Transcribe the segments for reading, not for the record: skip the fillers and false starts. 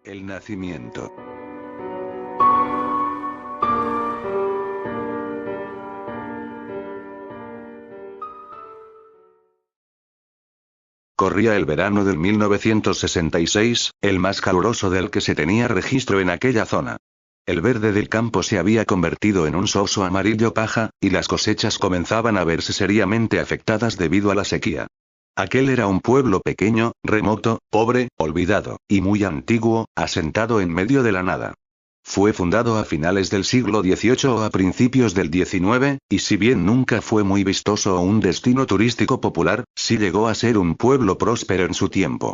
El nacimiento. Corría el verano del 1966, el más caluroso del que se tenía registro en aquella zona. El verde del campo se había convertido en un soso amarillo paja, y las cosechas comenzaban a verse seriamente afectadas debido a la sequía. Aquel era un pueblo pequeño, remoto, pobre, olvidado, y muy antiguo, asentado en medio de la nada. Fue fundado a finales del siglo XVIII o a principios del XIX, y si bien nunca fue muy vistoso o un destino turístico popular, sí llegó a ser un pueblo próspero en su tiempo.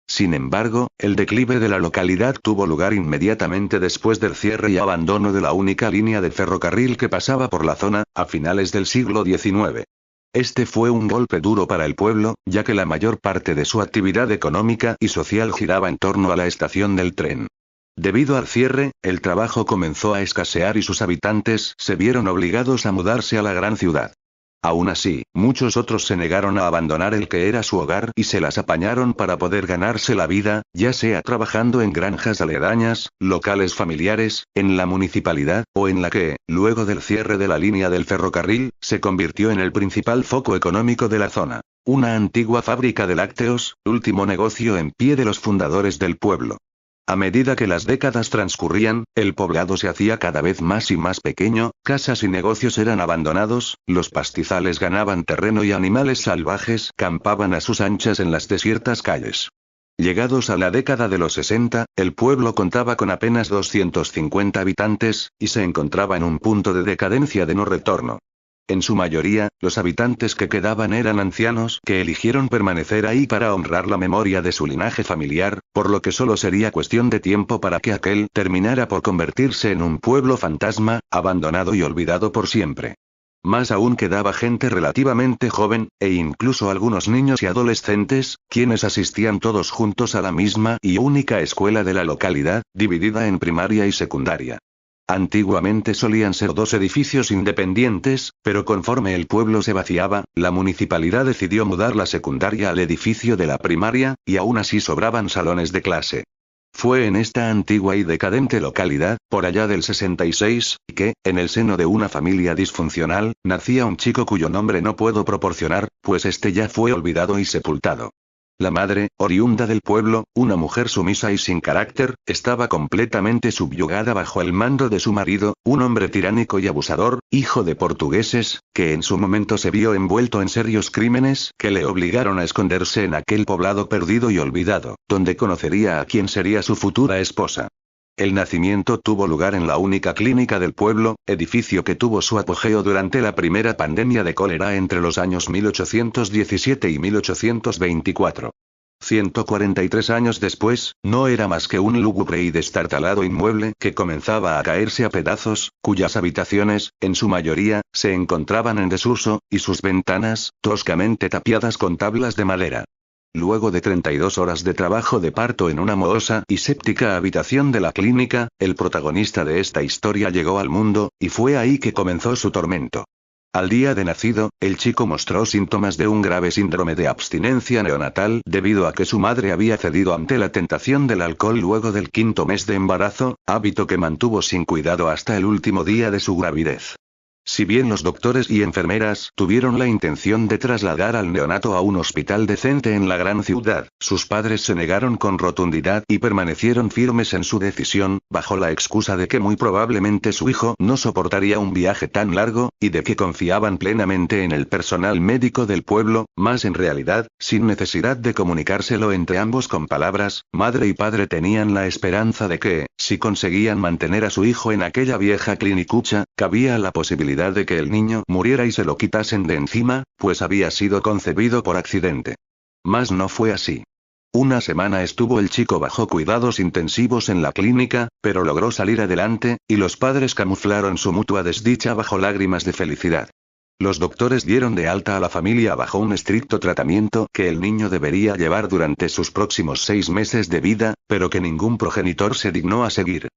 Sin embargo, el declive de la localidad tuvo lugar inmediatamente después del cierre y abandono de la única línea de ferrocarril que pasaba por la zona, a finales del siglo XIX. Este fue un golpe duro para el pueblo, ya que la mayor parte de su actividad económica y social giraba en torno a la estación del tren. Debido al cierre, el trabajo comenzó a escasear y sus habitantes se vieron obligados a mudarse a la gran ciudad. Aún así, muchos otros se negaron a abandonar el que era su hogar y se las apañaron para poder ganarse la vida, ya sea trabajando en granjas aledañas, locales familiares, en la municipalidad, o en la que, luego del cierre de la línea del ferrocarril, se convirtió en el principal foco económico de la zona. Una antigua fábrica de lácteos, último negocio en pie de los fundadores del pueblo. A medida que las décadas transcurrían, el poblado se hacía cada vez más y más pequeño, casas y negocios eran abandonados, los pastizales ganaban terreno y animales salvajes campaban a sus anchas en las desiertas calles. Llegados a la década de los 60, el pueblo contaba con apenas 250 habitantes, y se encontraba en un punto de decadencia de no retorno. En su mayoría, los habitantes que quedaban eran ancianos que eligieron permanecer ahí para honrar la memoria de su linaje familiar, por lo que solo sería cuestión de tiempo para que aquel terminara por convertirse en un pueblo fantasma, abandonado y olvidado por siempre. Más aún quedaba gente relativamente joven, e incluso algunos niños y adolescentes, quienes asistían todos juntos a la misma y única escuela de la localidad, dividida en primaria y secundaria. Antiguamente solían ser dos edificios independientes, pero conforme el pueblo se vaciaba, la municipalidad decidió mudar la secundaria al edificio de la primaria, y aún así sobraban salones de clase. Fue en esta antigua y decadente localidad, por allá del 66, que, en el seno de una familia disfuncional, nacía un chico cuyo nombre no puedo proporcionar, pues este ya fue olvidado y sepultado. La madre, oriunda del pueblo, una mujer sumisa y sin carácter, estaba completamente subyugada bajo el mando de su marido, un hombre tiránico y abusador, hijo de portugueses, que en su momento se vio envuelto en serios crímenes que le obligaron a esconderse en aquel poblado perdido y olvidado, donde conocería a quien sería su futura esposa. El nacimiento tuvo lugar en la única clínica del pueblo, edificio que tuvo su apogeo durante la primera pandemia de cólera entre los años 1817 y 1824. 143 años después, no era más que un lúgubre y destartalado inmueble que comenzaba a caerse a pedazos, cuyas habitaciones, en su mayoría, se encontraban en desuso, y sus ventanas, toscamente tapiadas con tablas de madera. Luego de 32 horas de trabajo de parto en una mohosa y séptica habitación de la clínica, el protagonista de esta historia llegó al mundo, y fue ahí que comenzó su tormento. Al día de nacido, el chico mostró síntomas de un grave síndrome de abstinencia neonatal debido a que su madre había cedido ante la tentación del alcohol luego del 5.º mes de embarazo, hábito que mantuvo sin cuidado hasta el último día de su gravidez. Si bien los doctores y enfermeras tuvieron la intención de trasladar al neonato a un hospital decente en la gran ciudad, sus padres se negaron con rotundidad y permanecieron firmes en su decisión, bajo la excusa de que muy probablemente su hijo no soportaría un viaje tan largo, y de que confiaban plenamente en el personal médico del pueblo, mas en realidad, sin necesidad de comunicárselo entre ambos con palabras, madre y padre tenían la esperanza de que, si conseguían mantener a su hijo en aquella vieja clinicucha, cabía la posibilidad de que el niño muriera y se lo quitasen de encima, pues había sido concebido por accidente. Mas no fue así. Una semana estuvo el chico bajo cuidados intensivos en la clínica, pero logró salir adelante, y los padres camuflaron su mutua desdicha bajo lágrimas de felicidad. Los doctores dieron de alta a la familia bajo un estricto tratamiento que el niño debería llevar durante sus próximos 6 meses de vida, pero que ningún progenitor se dignó a seguir.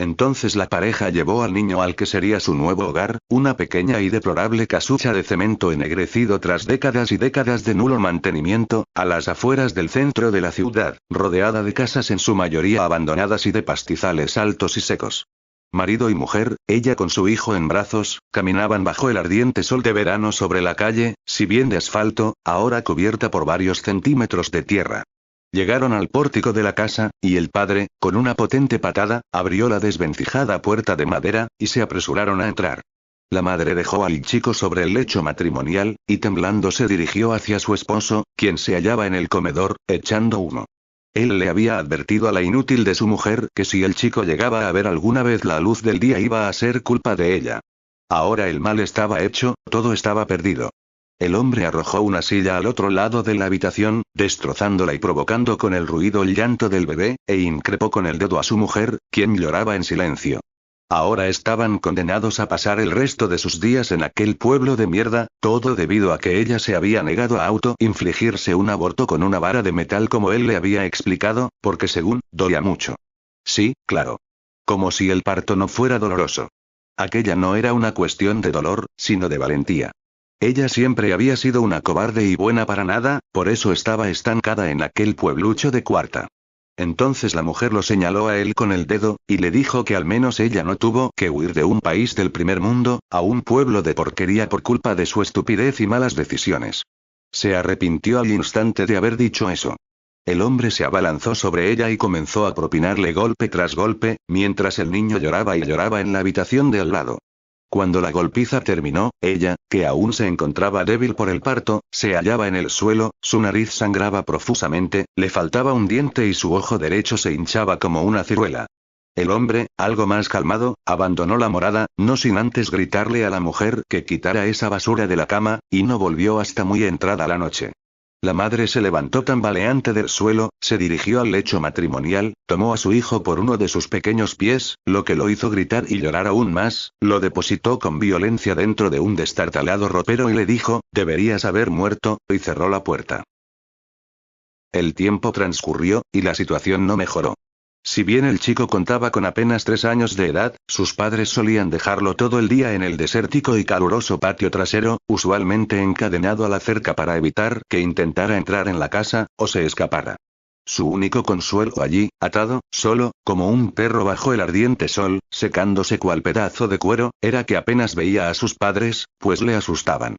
Entonces la pareja llevó al niño al que sería su nuevo hogar, una pequeña y deplorable casucha de cemento ennegrecido tras décadas y décadas de nulo mantenimiento, a las afueras del centro de la ciudad, rodeada de casas en su mayoría abandonadas y de pastizales altos y secos. Marido y mujer, ella con su hijo en brazos, caminaban bajo el ardiente sol de verano sobre la calle, si bien de asfalto, ahora cubierta por varios centímetros de tierra. Llegaron al pórtico de la casa, y el padre, con una potente patada, abrió la desvencijada puerta de madera, y se apresuraron a entrar. La madre dejó al chico sobre el lecho matrimonial, y temblando se dirigió hacia su esposo, quien se hallaba en el comedor, echando humo. Él le había advertido a la inútil de su mujer que si el chico llegaba a ver alguna vez la luz del día iba a ser culpa de ella. Ahora el mal estaba hecho, todo estaba perdido. El hombre arrojó una silla al otro lado de la habitación, destrozándola y provocando con el ruido el llanto del bebé, e increpó con el dedo a su mujer, quien lloraba en silencio. Ahora estaban condenados a pasar el resto de sus días en aquel pueblo de mierda, todo debido a que ella se había negado a auto-infligirse un aborto con una vara de metal como él le había explicado, porque según, dolía mucho. Sí, claro. Como si el parto no fuera doloroso. Aquella no era una cuestión de dolor, sino de valentía. Ella siempre había sido una cobarde y buena para nada, por eso estaba estancada en aquel pueblucho de Cuarta. Entonces la mujer lo señaló a él con el dedo, y le dijo que al menos ella no tuvo que huir de un país del primer mundo, a un pueblo de porquería por culpa de su estupidez y malas decisiones. Se arrepintió al instante de haber dicho eso. El hombre se abalanzó sobre ella y comenzó a propinarle golpe tras golpe, mientras el niño lloraba y lloraba en la habitación de al lado. Cuando la golpiza terminó, ella, que aún se encontraba débil por el parto, se hallaba en el suelo, su nariz sangraba profusamente, le faltaba un diente y su ojo derecho se hinchaba como una ciruela. El hombre, algo más calmado, abandonó la morada, no sin antes gritarle a la mujer que quitara esa basura de la cama, y no volvió hasta muy entrada la noche. La madre se levantó tambaleante del suelo, se dirigió al lecho matrimonial, tomó a su hijo por uno de sus pequeños pies, lo que lo hizo gritar y llorar aún más, lo depositó con violencia dentro de un destartalado ropero y le dijo, deberías haber muerto, y cerró la puerta. El tiempo transcurrió, y la situación no mejoró. Si bien el chico contaba con apenas 3 años de edad, sus padres solían dejarlo todo el día en el desértico y caluroso patio trasero, usualmente encadenado a la cerca para evitar que intentara entrar en la casa, o se escapara. Su único consuelo allí, atado, solo, como un perro bajo el ardiente sol, secándose cual pedazo de cuero, era que apenas veía a sus padres, pues le asustaban.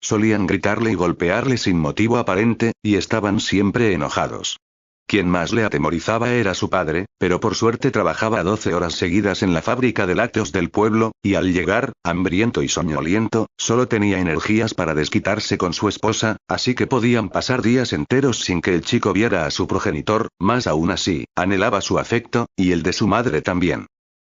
Solían gritarle y golpearle sin motivo aparente, y estaban siempre enojados. Quien más le atemorizaba era su padre, pero por suerte trabajaba 12 horas seguidas en la fábrica de lácteos del pueblo, y al llegar, hambriento y soñoliento, solo tenía energías para desquitarse con su esposa, así que podían pasar días enteros sin que el chico viera a su progenitor, más aún así, anhelaba su afecto, y el de su madre también.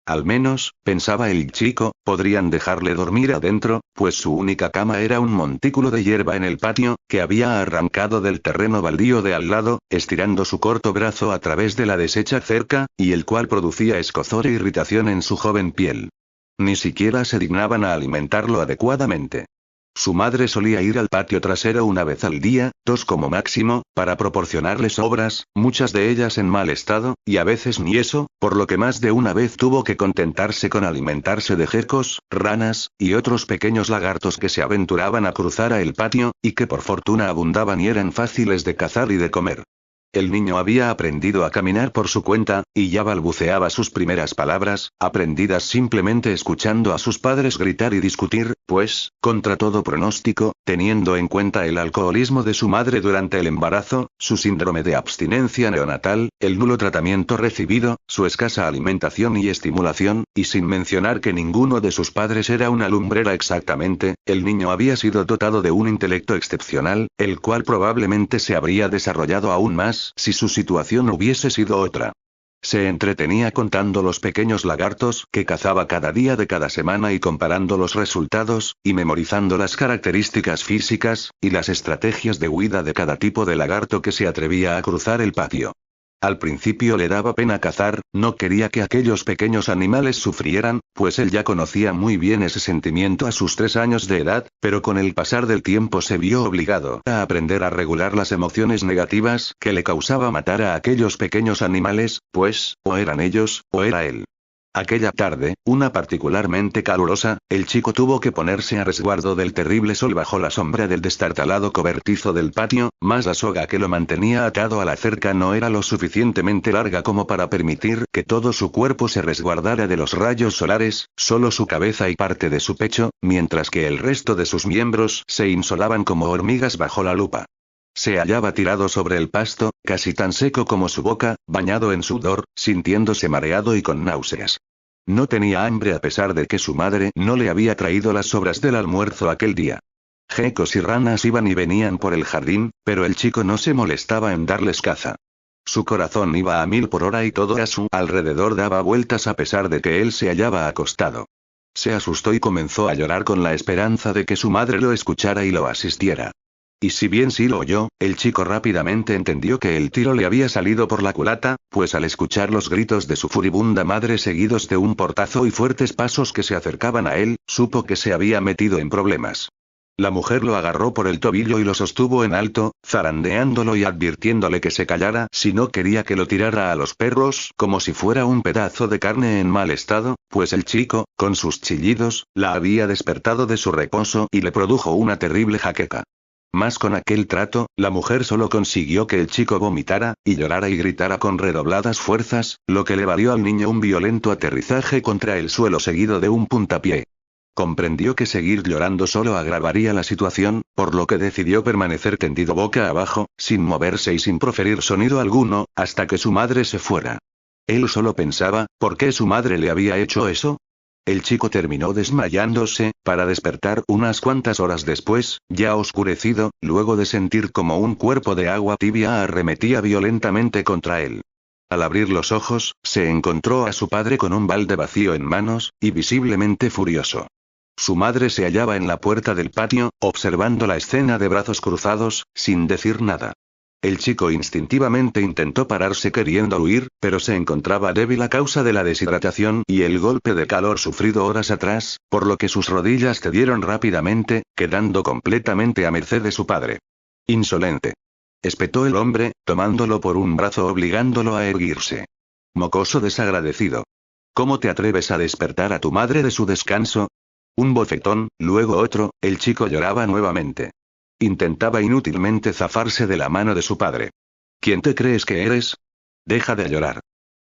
Al menos, pensaba el chico, podrían dejarle dormir adentro, pues su única cama era un montículo de hierba en el patio, que había arrancado del terreno baldío de al lado, estirando su corto brazo a través de la deshecha cerca, y el cual producía escozor e irritación en su joven piel. Ni siquiera se dignaban a alimentarlo adecuadamente. Su madre solía ir al patio trasero una vez al día, 2 como máximo, para proporcionarle sobras, muchas de ellas en mal estado, y a veces ni eso, por lo que más de una vez tuvo que contentarse con alimentarse de gecos, ranas, y otros pequeños lagartos que se aventuraban a cruzar el patio, y que por fortuna abundaban y eran fáciles de cazar y de comer. El niño había aprendido a caminar por su cuenta, y ya balbuceaba sus primeras palabras, aprendidas simplemente escuchando a sus padres gritar y discutir, pues, contra todo pronóstico, teniendo en cuenta el alcoholismo de su madre durante el embarazo, su síndrome de abstinencia neonatal, el nulo tratamiento recibido, su escasa alimentación y estimulación, y sin mencionar que ninguno de sus padres era una lumbrera exactamente, el niño había sido dotado de un intelecto excepcional, el cual probablemente se habría desarrollado aún más si su situación hubiese sido otra. Se entretenía contando los pequeños lagartos que cazaba cada día de cada semana y comparando los resultados, y memorizando las características físicas, y las estrategias de huida de cada tipo de lagarto que se atrevía a cruzar el patio. Al principio le daba pena cazar, no quería que aquellos pequeños animales sufrieran, pues él ya conocía muy bien ese sentimiento a sus 3 años de edad, pero con el pasar del tiempo se vio obligado a aprender a regular las emociones negativas que le causaba matar a aquellos pequeños animales, pues, o eran ellos, o era él. Aquella tarde, una particularmente calurosa, el chico tuvo que ponerse a resguardo del terrible sol bajo la sombra del destartalado cobertizo del patio, mas la soga que lo mantenía atado a la cerca no era lo suficientemente larga como para permitir que todo su cuerpo se resguardara de los rayos solares, solo su cabeza y parte de su pecho, mientras que el resto de sus miembros se insolaban como hormigas bajo la lupa. Se hallaba tirado sobre el pasto, casi tan seco como su boca, bañado en sudor, sintiéndose mareado y con náuseas. No tenía hambre a pesar de que su madre no le había traído las sobras del almuerzo aquel día. Gecos y ranas iban y venían por el jardín, pero el chico no se molestaba en darles caza. Su corazón iba a 1000 por hora y todo a su alrededor daba vueltas a pesar de que él se hallaba acostado. Se asustó y comenzó a llorar con la esperanza de que su madre lo escuchara y lo asistiera. Y si bien sí lo oyó, el chico rápidamente entendió que el tiro le había salido por la culata, pues al escuchar los gritos de su furibunda madre seguidos de un portazo y fuertes pasos que se acercaban a él, supo que se había metido en problemas. La mujer lo agarró por el tobillo y lo sostuvo en alto, zarandeándolo y advirtiéndole que se callara si no quería que lo tirara a los perros, como si fuera un pedazo de carne en mal estado, pues el chico, con sus chillidos, la había despertado de su reposo y le produjo una terrible jaqueca. Mas con aquel trato, la mujer solo consiguió que el chico vomitara, y llorara y gritara con redobladas fuerzas, lo que le valió al niño un violento aterrizaje contra el suelo seguido de un puntapié. Comprendió que seguir llorando solo agravaría la situación, por lo que decidió permanecer tendido boca abajo, sin moverse y sin proferir sonido alguno, hasta que su madre se fuera. Él solo pensaba, ¿por qué su madre le había hecho eso? El chico terminó desmayándose, para despertar unas cuantas horas después, ya oscurecido, luego de sentir como un cuerpo de agua tibia arremetía violentamente contra él. Al abrir los ojos, se encontró a su padre con un balde vacío en manos, y visiblemente furioso. Su madre se hallaba en la puerta del patio, observando la escena de brazos cruzados, sin decir nada. El chico instintivamente intentó pararse queriendo huir, pero se encontraba débil a causa de la deshidratación y el golpe de calor sufrido horas atrás, por lo que sus rodillas cedieron rápidamente, quedando completamente a merced de su padre. Insolente. Espetó el hombre, tomándolo por un brazo obligándolo a erguirse. Mocoso desagradecido. ¿Cómo te atreves a despertar a tu madre de su descanso? Un bofetón, luego otro, el chico lloraba nuevamente. Intentaba inútilmente zafarse de la mano de su padre. ¿Quién te crees que eres? Deja de llorar.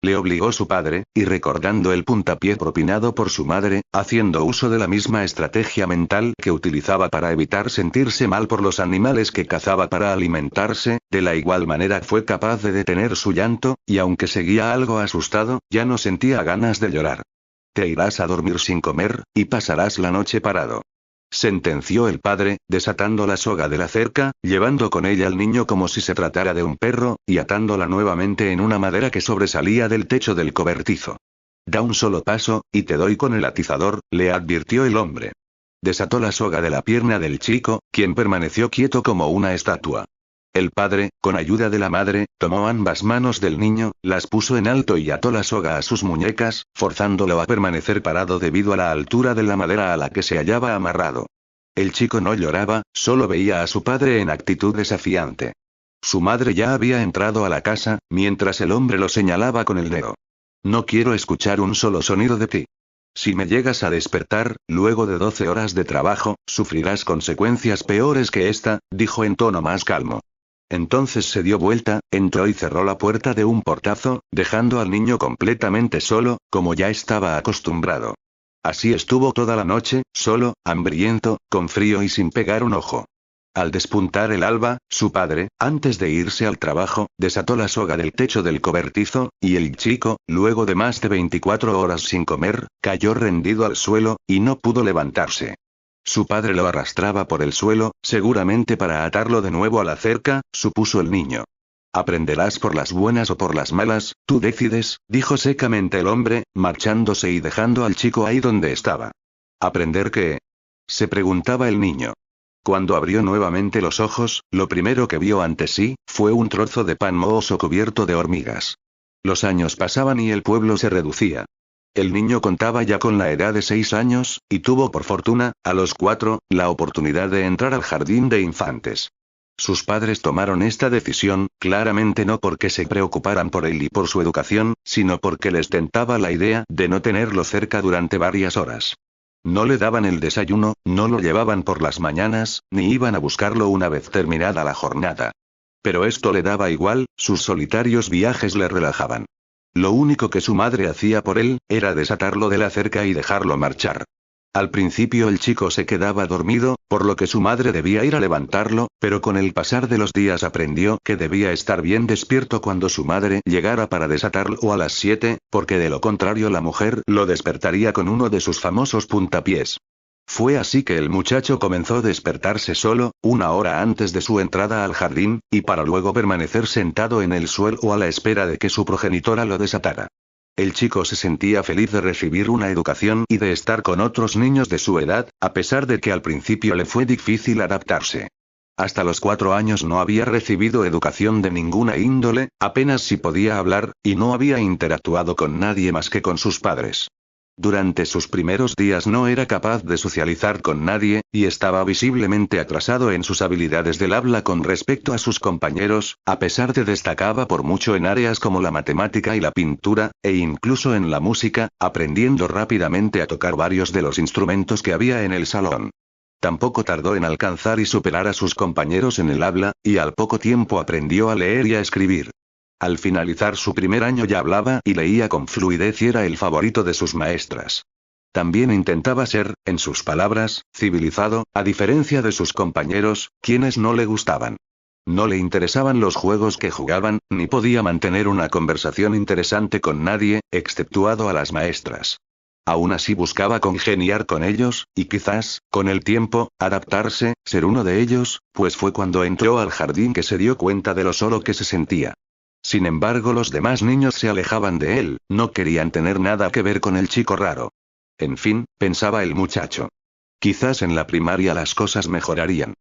Le obligó su padre, y recordando el puntapié propinado por su madre, haciendo uso de la misma estrategia mental que utilizaba para evitar sentirse mal por los animales que cazaba para alimentarse, de la igual manera fue capaz de detener su llanto, y aunque seguía algo asustado, ya no sentía ganas de llorar. Te irás a dormir sin comer, y pasarás la noche parado. Sentenció el padre, desatando la soga de la cerca, llevando con ella al niño como si se tratara de un perro, y atándola nuevamente en una madera que sobresalía del techo del cobertizo. Da un solo paso, y te doy con el atizador, le advirtió el hombre. Desató la soga de la pierna del chico, quien permaneció quieto como una estatua. El padre, con ayuda de la madre, tomó ambas manos del niño, las puso en alto y ató la soga a sus muñecas, forzándolo a permanecer parado debido a la altura de la madera a la que se hallaba amarrado. El chico no lloraba, solo veía a su padre en actitud desafiante. Su madre ya había entrado a la casa, mientras el hombre lo señalaba con el dedo. No quiero escuchar un solo sonido de ti. Si me llegas a despertar, luego de 12 horas de trabajo, sufrirás consecuencias peores que esta, dijo en tono más calmo. Entonces se dio vuelta, entró y cerró la puerta de un portazo, dejando al niño completamente solo, como ya estaba acostumbrado. Así estuvo toda la noche, solo, hambriento, con frío y sin pegar un ojo. Al despuntar el alba, su padre, antes de irse al trabajo, desató la soga del techo del cobertizo, y el chico, luego de más de 24 horas sin comer, cayó rendido al suelo, y no pudo levantarse. Su padre lo arrastraba por el suelo, seguramente para atarlo de nuevo a la cerca, supuso el niño. Aprenderás por las buenas o por las malas, tú decides, dijo secamente el hombre, marchándose y dejando al chico ahí donde estaba. ¿Aprender qué? Se preguntaba el niño. Cuando abrió nuevamente los ojos, lo primero que vio ante sí, fue un trozo de pan mohoso cubierto de hormigas. Los años pasaban y el pueblo se reducía. El niño contaba ya con la edad de 6 años, y tuvo por fortuna, a los 4, la oportunidad de entrar al jardín de infantes. Sus padres tomaron esta decisión, claramente no porque se preocuparan por él y por su educación, sino porque les tentaba la idea de no tenerlo cerca durante varias horas. No le daban el desayuno, no lo llevaban por las mañanas, ni iban a buscarlo una vez terminada la jornada. Pero esto le daba igual, sus solitarios viajes le relajaban. Lo único que su madre hacía por él, era desatarlo de la cerca y dejarlo marchar. Al principio el chico se quedaba dormido, por lo que su madre debía ir a levantarlo, pero con el pasar de los días aprendió que debía estar bien despierto cuando su madre llegara para desatarlo a las 7, porque de lo contrario la mujer lo despertaría con uno de sus famosos puntapiés. Fue así que el muchacho comenzó a despertarse solo, una hora antes de su entrada al jardín, y para luego permanecer sentado en el suelo a la espera de que su progenitora lo desatara. El chico se sentía feliz de recibir una educación y de estar con otros niños de su edad, a pesar de que al principio le fue difícil adaptarse. Hasta los 4 años no había recibido educación de ninguna índole, apenas si podía hablar, y no había interactuado con nadie más que con sus padres. Durante sus primeros días no era capaz de socializar con nadie, y estaba visiblemente atrasado en sus habilidades del habla con respecto a sus compañeros, a pesar de destacaba por mucho en áreas como la matemática y la pintura, e incluso en la música, aprendiendo rápidamente a tocar varios de los instrumentos que había en el salón. Tampoco tardó en alcanzar y superar a sus compañeros en el habla, y al poco tiempo aprendió a leer y a escribir. Al finalizar su primer año ya hablaba y leía con fluidez y era el favorito de sus maestras. También intentaba ser, en sus palabras, civilizado, a diferencia de sus compañeros, quienes no le gustaban. No le interesaban los juegos que jugaban, ni podía mantener una conversación interesante con nadie, exceptuado a las maestras. Aún así buscaba congeniar con ellos, y quizás, con el tiempo, adaptarse, ser uno de ellos, pues fue cuando entró al jardín que se dio cuenta de lo solo que se sentía. Sin embargo, los demás niños se alejaban de él, no querían tener nada que ver con el chico raro. En fin, pensaba el muchacho. Quizás en la primaria las cosas mejorarían.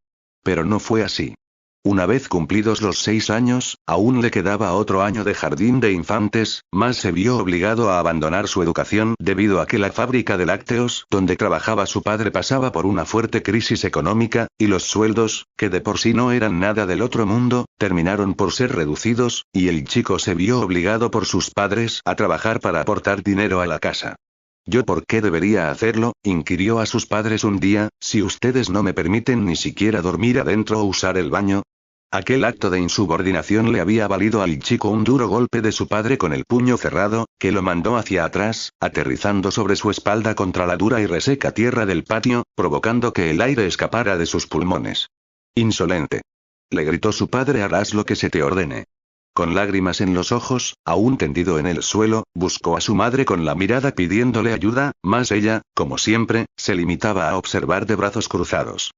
Pero no fue así. Una vez cumplidos los 6 años, aún le quedaba otro año de jardín de infantes, mas se vio obligado a abandonar su educación debido a que la fábrica de lácteos donde trabajaba su padre pasaba por una fuerte crisis económica, y los sueldos, que de por sí no eran nada del otro mundo, terminaron por ser reducidos, y el chico se vio obligado por sus padres a trabajar para aportar dinero a la casa. ¿Yo por qué debería hacerlo?, inquirió a sus padres un día, si ustedes no me permiten ni siquiera dormir adentro o usar el baño. Aquel acto de insubordinación le había valido al chico un duro golpe de su padre con el puño cerrado, que lo mandó hacia atrás, aterrizando sobre su espalda contra la dura y reseca tierra del patio, provocando que el aire escapara de sus pulmones. «Insolente», le gritó su padre, «harás lo que se te ordene». Con lágrimas en los ojos, aún tendido en el suelo, buscó a su madre con la mirada pidiéndole ayuda, mas ella, como siempre, se limitaba a observar de brazos cruzados.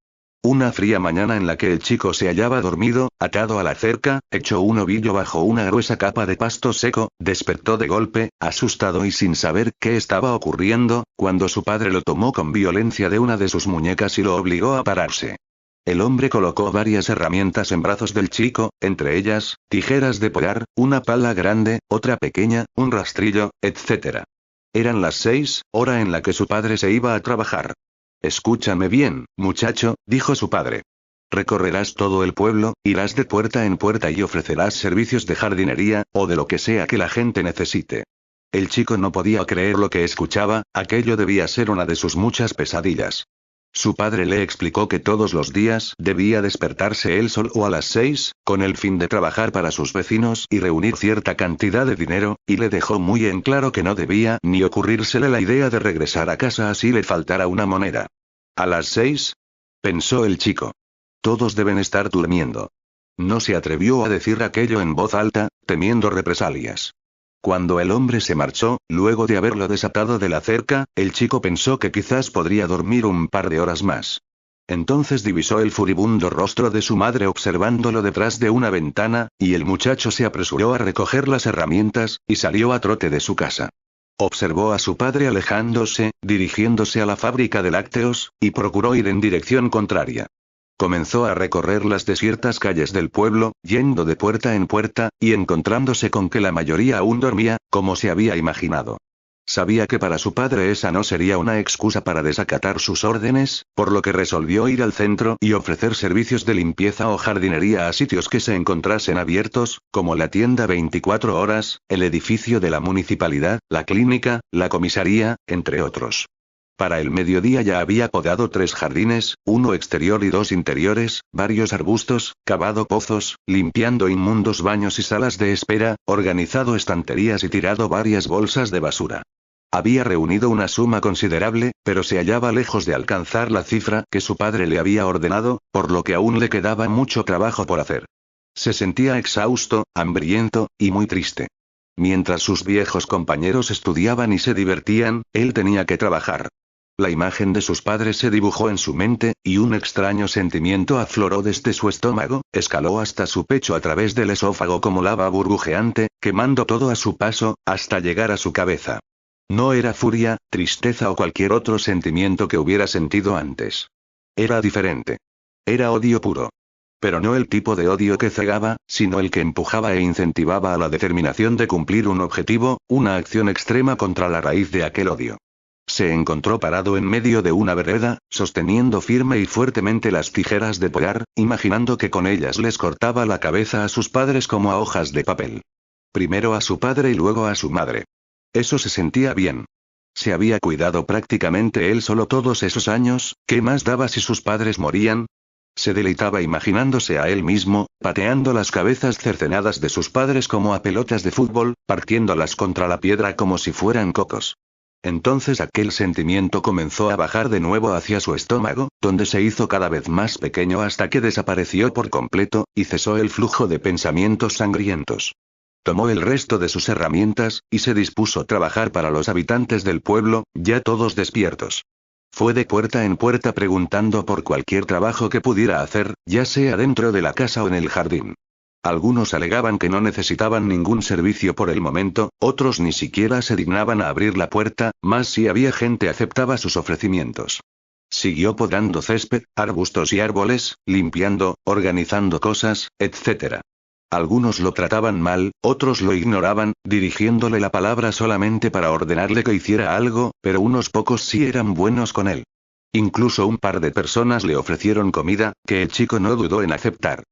Una fría mañana en la que el chico se hallaba dormido, atado a la cerca, hecho un ovillo bajo una gruesa capa de pasto seco, despertó de golpe, asustado y sin saber qué estaba ocurriendo, cuando su padre lo tomó con violencia de una de sus muñecas y lo obligó a pararse. El hombre colocó varias herramientas en brazos del chico, entre ellas, tijeras de podar, una pala grande, otra pequeña, un rastrillo, etc. Eran las 6, hora en la que su padre se iba a trabajar. «Escúchame bien, muchacho», dijo su padre. «Recorrerás todo el pueblo, irás de puerta en puerta y ofrecerás servicios de jardinería, o de lo que sea que la gente necesite». El chico no podía creer lo que escuchaba, aquello debía ser una de sus muchas pesadillas. Su padre le explicó que todos los días debía despertarse él solo a las 6, con el fin de trabajar para sus vecinos y reunir cierta cantidad de dinero, y le dejó muy en claro que no debía ni ocurrírsele la idea de regresar a casa así le faltara una moneda. «¿A las 6?» pensó el chico. «Todos deben estar durmiendo». No se atrevió a decir aquello en voz alta, temiendo represalias. Cuando el hombre se marchó, luego de haberlo desatado de la cerca, el chico pensó que quizás podría dormir un par de horas más. Entonces divisó el furibundo rostro de su madre observándolo detrás de una ventana, y el muchacho se apresuró a recoger las herramientas, y salió a trote de su casa. Observó a su padre alejándose, dirigiéndose a la fábrica de lácteos, y procuró ir en dirección contraria. Comenzó a recorrer las desiertas calles del pueblo, yendo de puerta en puerta, y encontrándose con que la mayoría aún dormía, como se había imaginado. Sabía que para su padre esa no sería una excusa para desacatar sus órdenes, por lo que resolvió ir al centro y ofrecer servicios de limpieza o jardinería a sitios que se encontrasen abiertos, como la tienda 24 horas, el edificio de la municipalidad, la clínica, la comisaría, entre otros. Para el mediodía ya había podado 3 jardines, uno exterior y 2 interiores, varios arbustos, cavado pozos, limpiando inmundos baños y salas de espera, organizado estanterías y tirado varias bolsas de basura. Había reunido una suma considerable, pero se hallaba lejos de alcanzar la cifra que su padre le había ordenado, por lo que aún le quedaba mucho trabajo por hacer. Se sentía exhausto, hambriento, y muy triste. Mientras sus viejos compañeros estudiaban y se divertían, él tenía que trabajar. La imagen de sus padres se dibujó en su mente, y un extraño sentimiento afloró desde su estómago, escaló hasta su pecho a través del esófago como lava burbujeante, quemando todo a su paso, hasta llegar a su cabeza. No era furia, tristeza o cualquier otro sentimiento que hubiera sentido antes. Era diferente. Era odio puro. Pero no el tipo de odio que cegaba, sino el que empujaba e incentivaba a la determinación de cumplir un objetivo, una acción extrema contra la raíz de aquel odio. Se encontró parado en medio de una vereda, sosteniendo firme y fuertemente las tijeras de podar, imaginando que con ellas les cortaba la cabeza a sus padres como a hojas de papel. Primero a su padre y luego a su madre. Eso se sentía bien. Se había cuidado prácticamente él solo todos esos años, ¿qué más daba si sus padres morían? Se deleitaba imaginándose a él mismo, pateando las cabezas cercenadas de sus padres como a pelotas de fútbol, partiéndolas contra la piedra como si fueran cocos. Entonces aquel sentimiento comenzó a bajar de nuevo hacia su estómago, donde se hizo cada vez más pequeño hasta que desapareció por completo, y cesó el flujo de pensamientos sangrientos. Tomó el resto de sus herramientas, y se dispuso a trabajar para los habitantes del pueblo, ya todos despiertos. Fue de puerta en puerta preguntando por cualquier trabajo que pudiera hacer, ya sea dentro de la casa o en el jardín. Algunos alegaban que no necesitaban ningún servicio por el momento, otros ni siquiera se dignaban a abrir la puerta, mas si había gente aceptaba sus ofrecimientos. Siguió podando césped, arbustos y árboles, limpiando, organizando cosas, etc. Algunos lo trataban mal, otros lo ignoraban, dirigiéndole la palabra solamente para ordenarle que hiciera algo, pero unos pocos sí eran buenos con él. Incluso un par de personas le ofrecieron comida, que el chico no dudó en aceptar.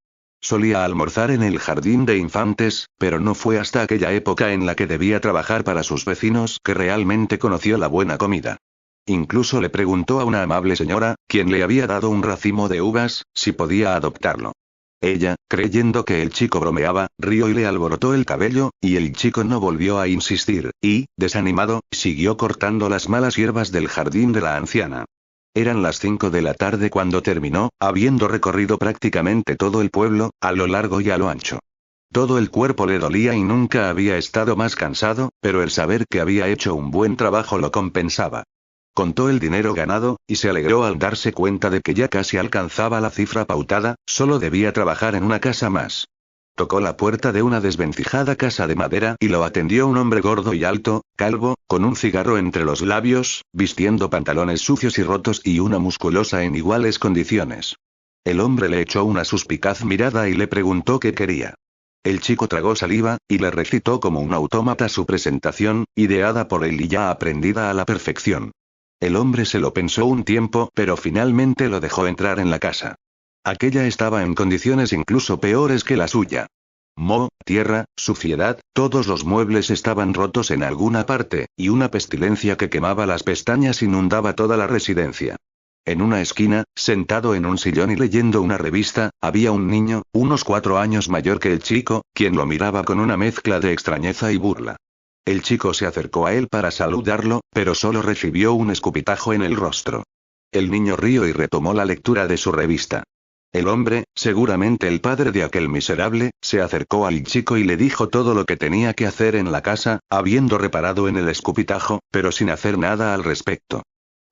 Solía almorzar en el jardín de infantes, pero no fue hasta aquella época en la que debía trabajar para sus vecinos que realmente conoció la buena comida. Incluso le preguntó a una amable señora, quien le había dado un racimo de uvas, si podía adoptarlo. Ella, creyendo que el chico bromeaba, rió y le alborotó el cabello, y el chico no volvió a insistir, y, desanimado, siguió cortando las malas hierbas del jardín de la anciana. Eran las 5 de la tarde cuando terminó, habiendo recorrido prácticamente todo el pueblo, a lo largo y a lo ancho. Todo el cuerpo le dolía y nunca había estado más cansado, pero el saber que había hecho un buen trabajo lo compensaba. Contó el dinero ganado, y se alegró al darse cuenta de que ya casi alcanzaba la cifra pautada, solo debía trabajar en una casa más. Tocó la puerta de una desvencijada casa de madera y lo atendió un hombre gordo y alto, calvo, con un cigarro entre los labios, vistiendo pantalones sucios y rotos y una musculosa en iguales condiciones. El hombre le echó una suspicaz mirada y le preguntó qué quería. El chico tragó saliva, y le recitó como un autómata su presentación, ideada por él y ya aprendida a la perfección. El hombre se lo pensó un tiempo, pero finalmente lo dejó entrar en la casa. Aquella estaba en condiciones incluso peores que la suya. Moho, tierra, suciedad, todos los muebles estaban rotos en alguna parte, y una pestilencia que quemaba las pestañas inundaba toda la residencia. En una esquina, sentado en un sillón y leyendo una revista, había un niño, unos 4 años mayor que el chico, quien lo miraba con una mezcla de extrañeza y burla. El chico se acercó a él para saludarlo, pero solo recibió un escupitajo en el rostro. El niño rió y retomó la lectura de su revista. El hombre, seguramente el padre de aquel miserable, se acercó al chico y le dijo todo lo que tenía que hacer en la casa, habiendo reparado en el escupitajo, pero sin hacer nada al respecto.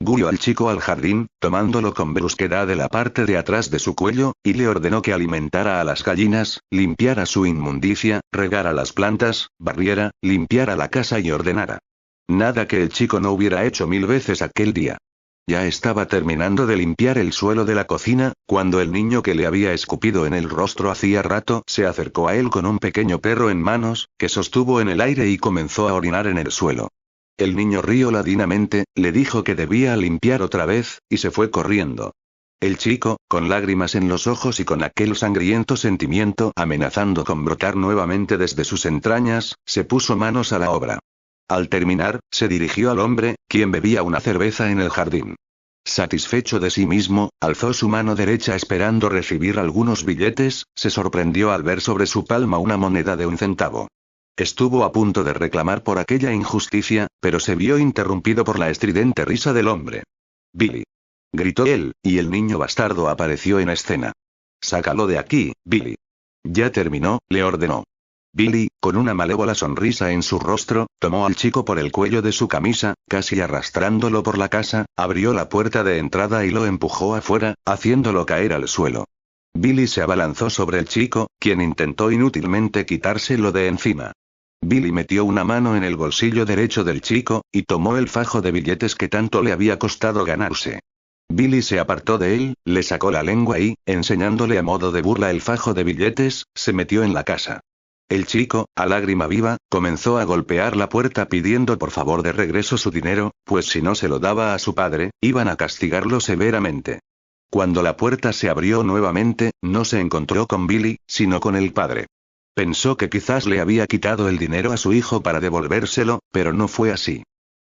Guió al chico al jardín, tomándolo con brusquedad de la parte de atrás de su cuello, y le ordenó que alimentara a las gallinas, limpiara su inmundicia, regara las plantas, barriera, limpiara la casa y ordenara. Nada que el chico no hubiera hecho 1000 veces aquel día. Ya estaba terminando de limpiar el suelo de la cocina, cuando el niño que le había escupido en el rostro hacía rato se acercó a él con un pequeño perro en manos, que sostuvo en el aire y comenzó a orinar en el suelo. El niño rió ladinamente, le dijo que debía limpiar otra vez, y se fue corriendo. El chico, con lágrimas en los ojos y con aquel sangriento sentimiento amenazando con brotar nuevamente desde sus entrañas, se puso manos a la obra. Al terminar, se dirigió al hombre, quien bebía una cerveza en el jardín. Satisfecho de sí mismo, alzó su mano derecha esperando recibir algunos billetes, se sorprendió al ver sobre su palma una moneda de 1 centavo. Estuvo a punto de reclamar por aquella injusticia, pero se vio interrumpido por la estridente risa del hombre. «Billy», gritó él, y el niño bastardo apareció en escena. «Sácalo de aquí, Billy». «Ya terminó», le ordenó. Billy, con una malévola sonrisa en su rostro, tomó al chico por el cuello de su camisa, casi arrastrándolo por la casa, abrió la puerta de entrada y lo empujó afuera, haciéndolo caer al suelo. Billy se abalanzó sobre el chico, quien intentó inútilmente quitárselo de encima. Billy metió una mano en el bolsillo derecho del chico, y tomó el fajo de billetes que tanto le había costado ganarse. Billy se apartó de él, le sacó la lengua y, enseñándole a modo de burla el fajo de billetes, se metió en la casa. El chico, a lágrima viva, comenzó a golpear la puerta pidiendo por favor de regreso su dinero, pues si no se lo daba a su padre, iban a castigarlo severamente. Cuando la puerta se abrió nuevamente, no se encontró con Billy, sino con el padre. Pensó que quizás le había quitado el dinero a su hijo para devolvérselo, pero no fue así.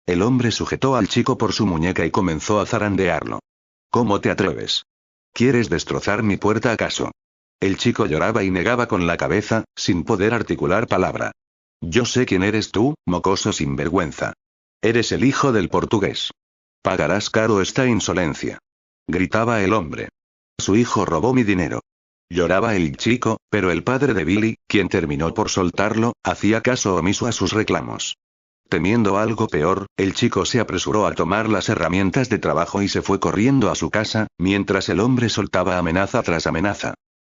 El hombre sujetó al chico por su muñeca y comenzó a zarandearlo. «¿Cómo te atreves? ¿Quieres destrozar mi puerta acaso?» El chico lloraba y negaba con la cabeza, sin poder articular palabra. «Yo sé quién eres tú, mocoso sinvergüenza. Eres el hijo del portugués. Pagarás caro esta insolencia», gritaba el hombre. «Su hijo robó mi dinero». Lloraba el chico, pero el padre de Billy, quien terminó por soltarlo, hacía caso omiso a sus reclamos. Temiendo algo peor, el chico se apresuró a tomar las herramientas de trabajo y se fue corriendo a su casa, mientras el hombre soltaba amenaza tras amenaza.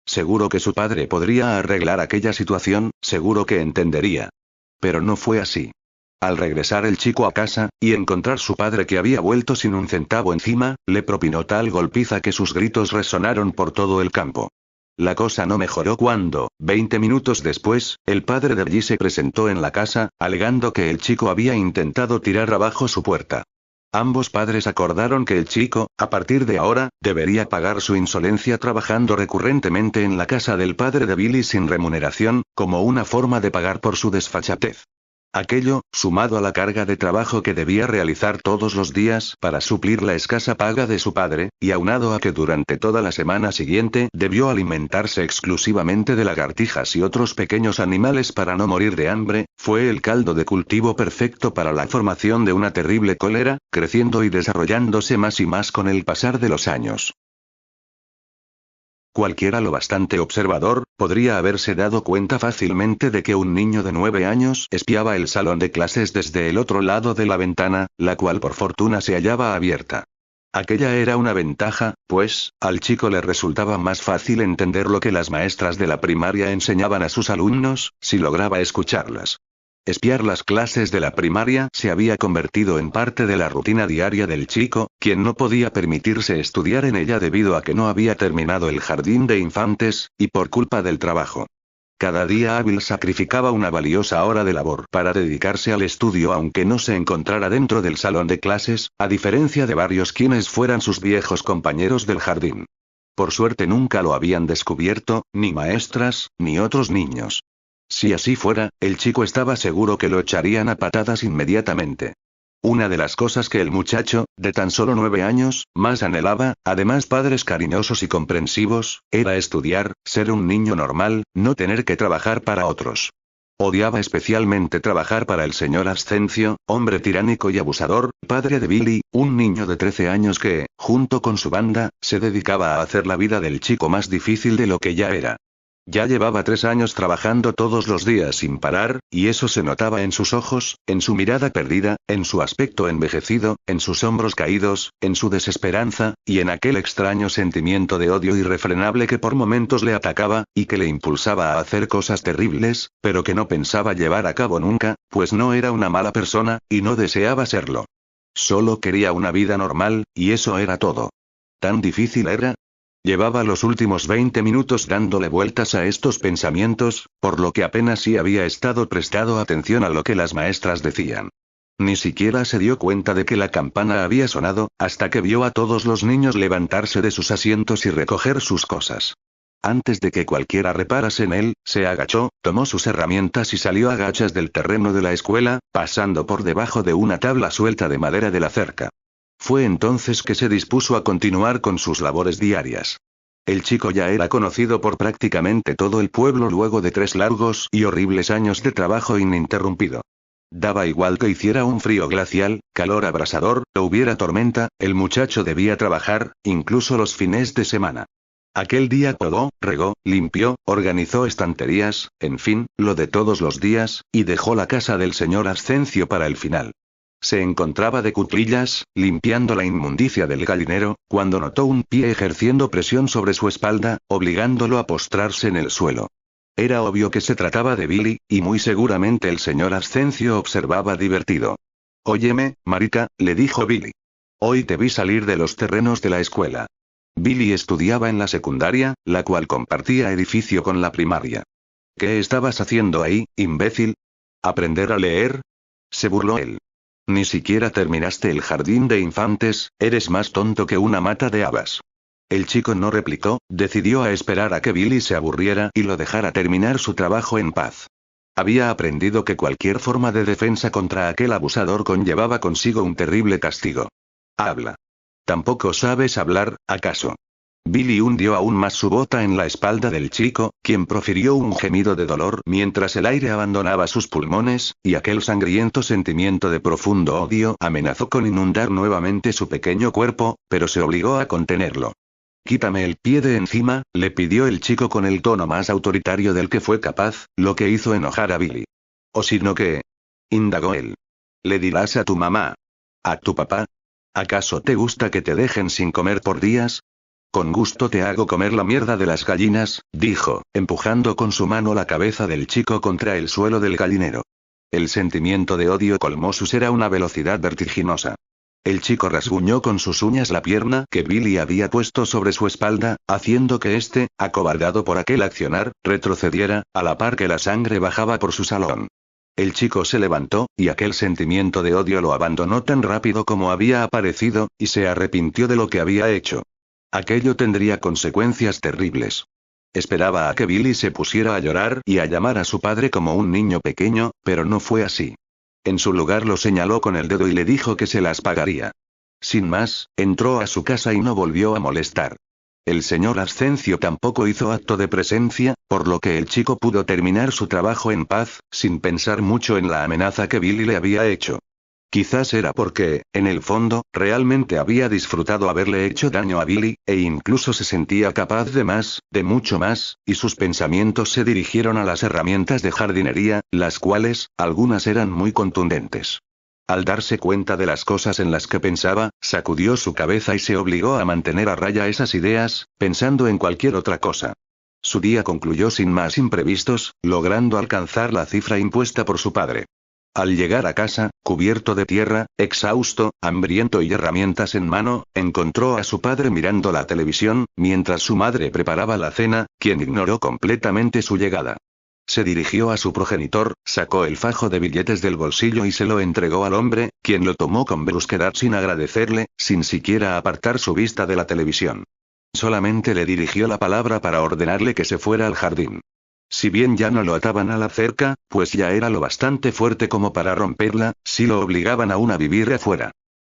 Seguro que su padre podría arreglar aquella situación, seguro que entendería. Pero no fue así. Al regresar el chico a casa, y encontrar su padre que había vuelto sin 1 centavo encima, le propinó tal golpiza que sus gritos resonaron por todo el campo. La cosa no mejoró cuando, 20 minutos después, el padre de Billy se presentó en la casa, alegando que el chico había intentado tirar abajo su puerta. Ambos padres acordaron que el chico, a partir de ahora, debería pagar su insolencia trabajando recurrentemente en la casa del padre de Billy sin remuneración, como una forma de pagar por su desfachatez. Aquello, sumado a la carga de trabajo que debía realizar todos los días para suplir la escasa paga de su padre, y aunado a que durante toda la semana siguiente debió alimentarse exclusivamente de lagartijas y otros pequeños animales para no morir de hambre, fue el caldo de cultivo perfecto para la formación de una terrible cólera, creciendo y desarrollándose más y más con el pasar de los años. Cualquiera lo bastante observador, podría haberse dado cuenta fácilmente de que un niño de 9 años espiaba el salón de clases desde el otro lado de la ventana, la cual por fortuna se hallaba abierta. Aquella era una ventaja, pues, al chico le resultaba más fácil entender lo que las maestras de la primaria enseñaban a sus alumnos, si lograba escucharlas. Espiar las clases de la primaria se había convertido en parte de la rutina diaria del chico, quien no podía permitirse estudiar en ella debido a que no había terminado el jardín de infantes, y por culpa del trabajo. Cada día hábil sacrificaba una valiosa hora de labor para dedicarse al estudio aunque no se encontrara dentro del salón de clases, a diferencia de varios quienes fueran sus viejos compañeros del jardín. Por suerte nunca lo habían descubierto, ni maestras, ni otros niños. Si así fuera, el chico estaba seguro que lo echarían a patadas inmediatamente. Una de las cosas que el muchacho, de tan solo 9 años, más anhelaba, además padres cariñosos y comprensivos, era estudiar, ser un niño normal, no tener que trabajar para otros. Odiaba especialmente trabajar para el señor Ascencio, hombre tiránico y abusador, padre de Billy, un niño de 13 años que, junto con su banda, se dedicaba a hacer la vida del chico más difícil de lo que ya era. Ya llevaba 3 años trabajando todos los días sin parar, y eso se notaba en sus ojos, en su mirada perdida, en su aspecto envejecido, en sus hombros caídos, en su desesperanza, y en aquel extraño sentimiento de odio irrefrenable que por momentos le atacaba, y que le impulsaba a hacer cosas terribles, pero que no pensaba llevar a cabo nunca, pues no era una mala persona, y no deseaba serlo. Solo quería una vida normal, y eso era todo. ¿Tan difícil era? Llevaba los últimos 20 minutos dándole vueltas a estos pensamientos, por lo que apenas si había estado prestado atención a lo que las maestras decían. Ni siquiera se dio cuenta de que la campana había sonado, hasta que vio a todos los niños levantarse de sus asientos y recoger sus cosas. Antes de que cualquiera reparase en él, se agachó, tomó sus herramientas y salió a gachas del terreno de la escuela, pasando por debajo de una tabla suelta de madera de la cerca. Fue entonces que se dispuso a continuar con sus labores diarias. El chico ya era conocido por prácticamente todo el pueblo luego de 3 largos y horribles años de trabajo ininterrumpido. Daba igual que hiciera un frío glacial, calor abrasador, o hubiera tormenta, el muchacho debía trabajar, incluso los fines de semana. Aquel día podó, regó, limpió, organizó estanterías, en fin, lo de todos los días, y dejó la casa del señor Ascencio para el final. Se encontraba de cuclillas, limpiando la inmundicia del gallinero, cuando notó un pie ejerciendo presión sobre su espalda, obligándolo a postrarse en el suelo. Era obvio que se trataba de Billy, y muy seguramente el señor Ascencio observaba divertido. «Óyeme, marica», le dijo Billy. «Hoy te vi salir de los terrenos de la escuela». Billy estudiaba en la secundaria, la cual compartía edificio con la primaria. «¿Qué estabas haciendo ahí, imbécil? ¿Aprender a leer?», se burló él. «Ni siquiera terminaste el jardín de infantes, eres más tonto que una mata de habas». El chico no replicó, decidió a esperar a que Billy se aburriera y lo dejara terminar su trabajo en paz. Había aprendido que cualquier forma de defensa contra aquel abusador conllevaba consigo un terrible castigo. «Habla. ¿Tampoco sabes hablar, acaso?». Billy hundió aún más su bota en la espalda del chico, quien profirió un gemido de dolor mientras el aire abandonaba sus pulmones, y aquel sangriento sentimiento de profundo odio amenazó con inundar nuevamente su pequeño cuerpo, pero se obligó a contenerlo. «Quítame el pie de encima», le pidió el chico con el tono más autoritario del que fue capaz, lo que hizo enojar a Billy. «¿O si no qué?», indagó él. «¿Le dirás a tu mamá? ¿A tu papá? ¿Acaso te gusta que te dejen sin comer por días?». «Con gusto te hago comer la mierda de las gallinas», dijo, empujando con su mano la cabeza del chico contra el suelo del gallinero. El sentimiento de odio colmó su ser a una velocidad vertiginosa. El chico rasguñó con sus uñas la pierna que Billy había puesto sobre su espalda, haciendo que éste, acobardado por aquel accionar, retrocediera, a la par que la sangre bajaba por su salón. El chico se levantó, y aquel sentimiento de odio lo abandonó tan rápido como había aparecido, y se arrepintió de lo que había hecho. Aquello tendría consecuencias terribles. Esperaba a que Billy se pusiera a llorar y a llamar a su padre como un niño pequeño, pero no fue así. En su lugar lo señaló con el dedo y le dijo que se las pagaría. Sin más, entró a su casa y no volvió a molestar. El señor Ascencio tampoco hizo acto de presencia, por lo que el chico pudo terminar su trabajo en paz, sin pensar mucho en la amenaza que Billy le había hecho. Quizás era porque, en el fondo, realmente había disfrutado haberle hecho daño a Billy, e incluso se sentía capaz de más, de mucho más, y sus pensamientos se dirigieron a las herramientas de jardinería, las cuales, algunas eran muy contundentes. Al darse cuenta de las cosas en las que pensaba, sacudió su cabeza y se obligó a mantener a raya esas ideas, pensando en cualquier otra cosa. Su día concluyó sin más imprevistos, logrando alcanzar la cifra impuesta por su padre. Al llegar a casa, cubierto de tierra, exhausto, hambriento y herramientas en mano, encontró a su padre mirando la televisión, mientras su madre preparaba la cena, quien ignoró completamente su llegada. Se dirigió a su progenitor, sacó el fajo de billetes del bolsillo y se lo entregó al hombre, quien lo tomó con brusquedad sin agradecerle, sin siquiera apartar su vista de la televisión. Solamente le dirigió la palabra para ordenarle que se fuera al jardín. Si bien ya no lo ataban a la cerca, pues ya era lo bastante fuerte como para romperla, si lo obligaban aún a vivir afuera.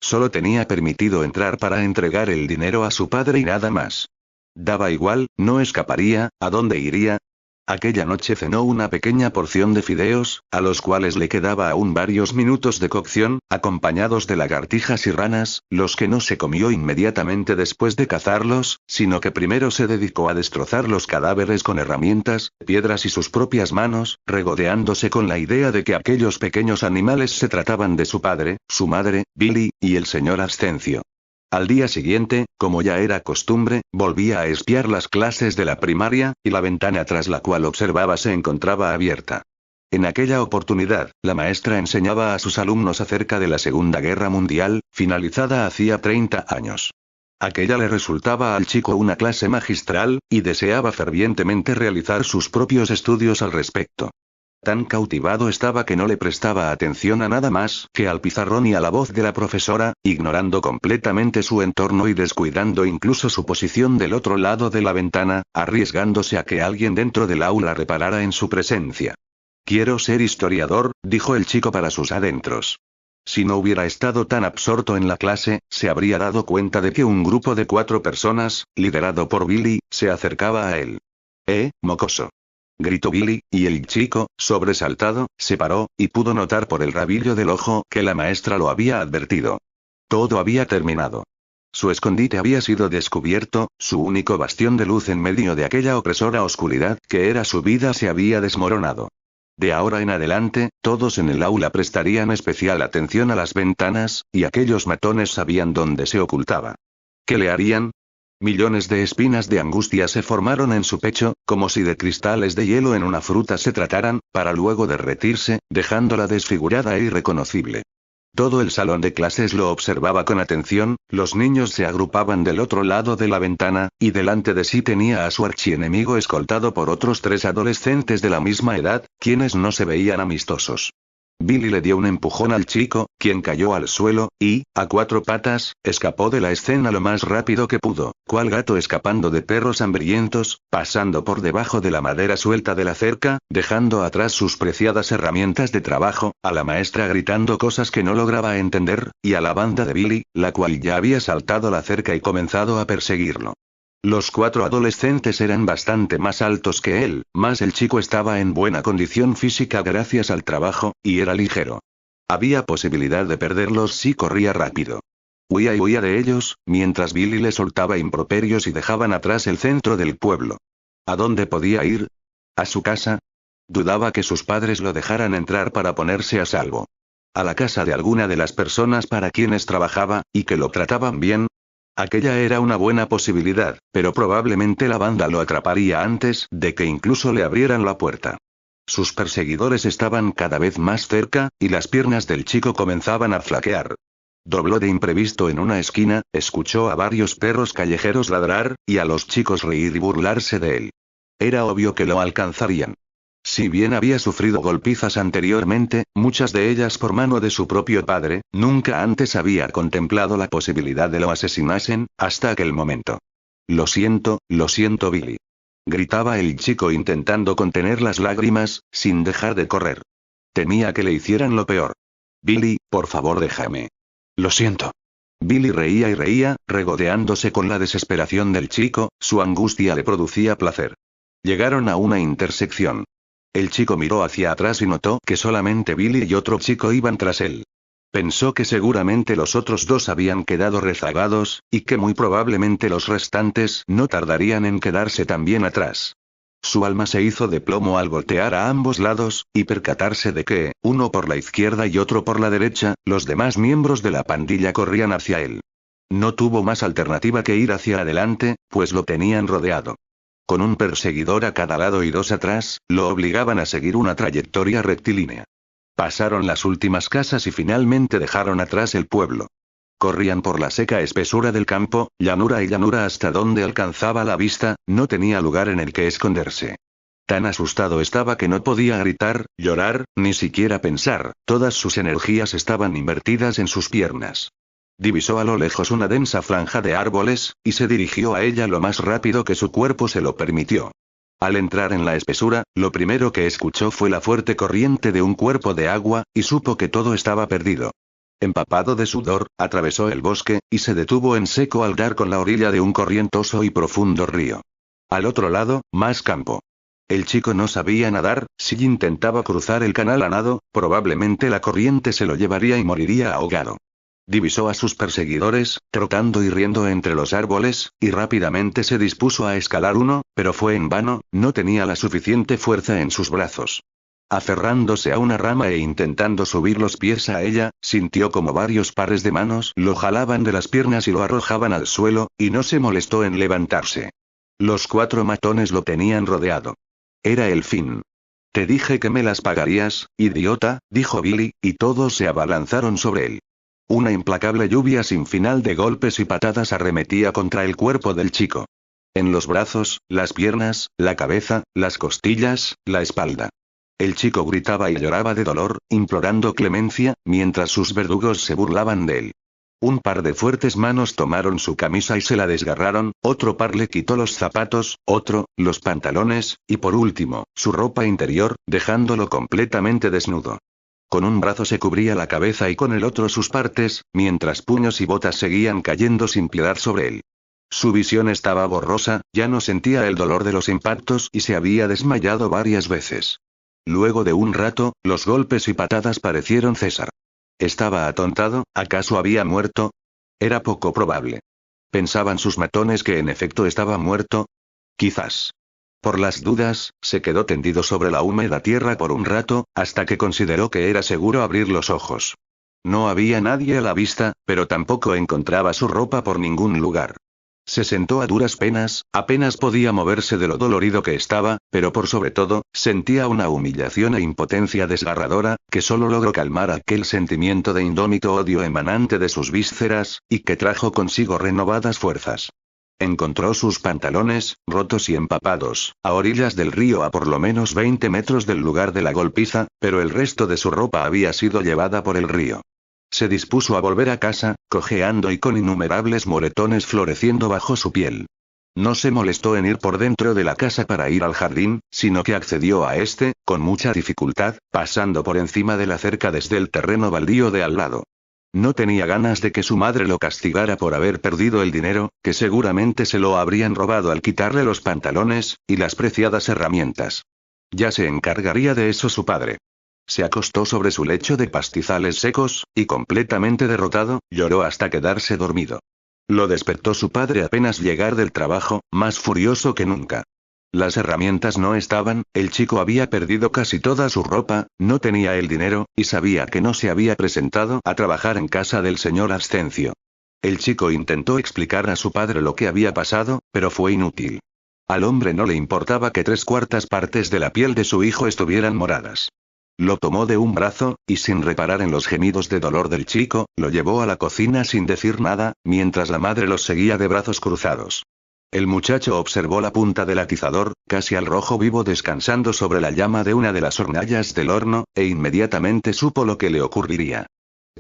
Solo tenía permitido entrar para entregar el dinero a su padre y nada más. Daba igual, no escaparía, ¿a dónde iría? Aquella noche cenó una pequeña porción de fideos, a los cuales le quedaba aún varios minutos de cocción, acompañados de lagartijas y ranas, los que no se comió inmediatamente después de cazarlos, sino que primero se dedicó a destrozar los cadáveres con herramientas, piedras y sus propias manos, regodeándose con la idea de que aquellos pequeños animales se trataban de su padre, su madre, Billy, y el señor Ascencio. Al día siguiente, como ya era costumbre, volvía a espiar las clases de la primaria, y la ventana tras la cual observaba se encontraba abierta. En aquella oportunidad, la maestra enseñaba a sus alumnos acerca de la Segunda Guerra Mundial, finalizada hacía 30 años. Aquella le resultaba al chico una clase magistral, y deseaba fervientemente realizar sus propios estudios al respecto. Tan cautivado estaba que no le prestaba atención a nada más que al pizarrón y a la voz de la profesora, ignorando completamente su entorno y descuidando incluso su posición del otro lado de la ventana, arriesgándose a que alguien dentro del aula reparara en su presencia. Quiero ser historiador, dijo el chico para sus adentros. Si no hubiera estado tan absorto en la clase, se habría dado cuenta de que un grupo de 4 personas, liderado por Billy, se acercaba a él. Mocoso! Gritó Billy, y el chico, sobresaltado, se paró, y pudo notar por el rabillo del ojo que la maestra lo había advertido. Todo había terminado. Su escondite había sido descubierto, su único bastión de luz en medio de aquella opresora oscuridad que era su vida se había desmoronado. De ahora en adelante, todos en el aula prestarían especial atención a las ventanas, y aquellos matones sabían dónde se ocultaba. ¿Qué le harían? Millones de espinas de angustia se formaron en su pecho, como si de cristales de hielo en una fruta se trataran, para luego derretirse, dejándola desfigurada e irreconocible. Todo el salón de clases lo observaba con atención, los niños se agrupaban del otro lado de la ventana, y delante de sí tenía a su archienemigo escoltado por otros 3 adolescentes de la misma edad, quienes no se veían amistosos. Billy le dio un empujón al chico, quien cayó al suelo, y, a 4 patas, escapó de la escena lo más rápido que pudo, cual gato escapando de perros hambrientos, pasando por debajo de la madera suelta de la cerca, dejando atrás sus preciadas herramientas de trabajo, a la maestra gritando cosas que no lograba entender, y a la banda de Billy, la cual ya había saltado la cerca y comenzado a perseguirlo. Los 4 adolescentes eran bastante más altos que él, mas el chico estaba en buena condición física gracias al trabajo, y era ligero. Había posibilidad de perderlos si corría rápido. Huía y huía de ellos, mientras Billy le soltaba improperios y dejaban atrás el centro del pueblo. ¿A dónde podía ir? ¿A su casa? Dudaba que sus padres lo dejaran entrar para ponerse a salvo. ¿A la casa de alguna de las personas para quienes trabajaba, y que lo trataban bien? Aquella era una buena posibilidad, pero probablemente la banda lo atraparía antes de que incluso le abrieran la puerta. Sus perseguidores estaban cada vez más cerca, y las piernas del chico comenzaban a flaquear. Dobló de imprevisto en una esquina, escuchó a varios perros callejeros ladrar, y a los chicos reír y burlarse de él. Era obvio que lo alcanzarían. Si bien había sufrido golpizas anteriormente, muchas de ellas por mano de su propio padre, nunca antes había contemplado la posibilidad de lo asesinasen, hasta aquel momento. Lo siento, Billy. Gritaba el chico intentando contener las lágrimas, sin dejar de correr. Temía que le hicieran lo peor. Billy, por favor déjame. Lo siento. Billy reía y reía, regodeándose con la desesperación del chico, su angustia le producía placer. Llegaron a una intersección. El chico miró hacia atrás y notó que solamente Billy y otro chico iban tras él. Pensó que seguramente los otros 2 habían quedado rezagados, y que muy probablemente los restantes no tardarían en quedarse también atrás. Su alma se hizo de plomo al voltear a ambos lados, y percatarse de que, uno por la izquierda y otro por la derecha, los demás miembros de la pandilla corrían hacia él. No tuvo más alternativa que ir hacia adelante, pues lo tenían rodeado. Con un perseguidor a cada lado y 2 atrás, lo obligaban a seguir una trayectoria rectilínea. Pasaron las últimas casas y finalmente dejaron atrás el pueblo. Corrían por la seca espesura del campo, llanura y llanura hasta donde alcanzaba la vista, no tenía lugar en el que esconderse. Tan asustado estaba que no podía gritar, llorar, ni siquiera pensar, todas sus energías estaban invertidas en sus piernas. Divisó a lo lejos una densa franja de árboles, y se dirigió a ella lo más rápido que su cuerpo se lo permitió. Al entrar en la espesura, lo primero que escuchó fue la fuerte corriente de un cuerpo de agua, y supo que todo estaba perdido. Empapado de sudor, atravesó el bosque, y se detuvo en seco al dar con la orilla de un corrientoso y profundo río. Al otro lado, más campo. El chico no sabía nadar, si intentaba cruzar el canal a nado, probablemente la corriente se lo llevaría y moriría ahogado. Divisó a sus perseguidores, trotando y riendo entre los árboles, y rápidamente se dispuso a escalar uno, pero fue en vano, no tenía la suficiente fuerza en sus brazos. Aferrándose a una rama e intentando subir los pies a ella, sintió como varios pares de manos lo jalaban de las piernas y lo arrojaban al suelo, y no se molestó en levantarse. Los 4 matones lo tenían rodeado. Era el fin. Te dije que me las pagarías, idiota, dijo Billy, y todos se abalanzaron sobre él. Una implacable lluvia sin final de golpes y patadas arremetía contra el cuerpo del chico. En los brazos, las piernas, la cabeza, las costillas, la espalda. El chico gritaba y lloraba de dolor, implorando clemencia, mientras sus verdugos se burlaban de él. Un par de fuertes manos tomaron su camisa y se la desgarraron, otro par le quitó los zapatos, otro, los pantalones, y por último, su ropa interior, dejándolo completamente desnudo. Con un brazo se cubría la cabeza y con el otro sus partes, mientras puños y botas seguían cayendo sin piedad sobre él. Su visión estaba borrosa, ya no sentía el dolor de los impactos y se había desmayado varias veces. Luego de un rato, los golpes y patadas parecieron cesar. ¿Estaba atontado? ¿Acaso había muerto? Era poco probable. ¿Pensaban sus matones que en efecto estaba muerto? Quizás. Por las dudas, se quedó tendido sobre la húmeda tierra por un rato, hasta que consideró que era seguro abrir los ojos. No había nadie a la vista, pero tampoco encontraba su ropa por ningún lugar. Se sentó a duras penas, apenas podía moverse de lo dolorido que estaba, pero por sobre todo, sentía una humillación e impotencia desgarradora, que solo logró calmar aquel sentimiento de indómito odio emanante de sus vísceras, y que trajo consigo renovadas fuerzas. Encontró sus pantalones, rotos y empapados, a orillas del río a por lo menos 20 metros del lugar de la golpiza, pero el resto de su ropa había sido llevada por el río. Se dispuso a volver a casa, cojeando y con innumerables moretones floreciendo bajo su piel. No se molestó en ir por dentro de la casa para ir al jardín, sino que accedió a este, con mucha dificultad, pasando por encima de la cerca desde el terreno baldío de al lado. No tenía ganas de que su madre lo castigara por haber perdido el dinero, que seguramente se lo habrían robado al quitarle los pantalones, y las preciadas herramientas. Ya se encargaría de eso su padre. Se acostó sobre su lecho de pastizales secos, y completamente derrotado, lloró hasta quedarse dormido. Lo despertó su padre apenas llegar del trabajo, más furioso que nunca. Las herramientas no estaban, el chico había perdido casi toda su ropa, no tenía el dinero, y sabía que no se había presentado a trabajar en casa del señor Ascencio. El chico intentó explicar a su padre lo que había pasado, pero fue inútil. Al hombre no le importaba que 3/4 partes de la piel de su hijo estuvieran moradas. Lo tomó de un brazo, y sin reparar en los gemidos de dolor del chico, lo llevó a la cocina sin decir nada, mientras la madre los seguía de brazos cruzados. El muchacho observó la punta del atizador, casi al rojo vivo descansando sobre la llama de una de las hornallas del horno, e inmediatamente supo lo que le ocurriría.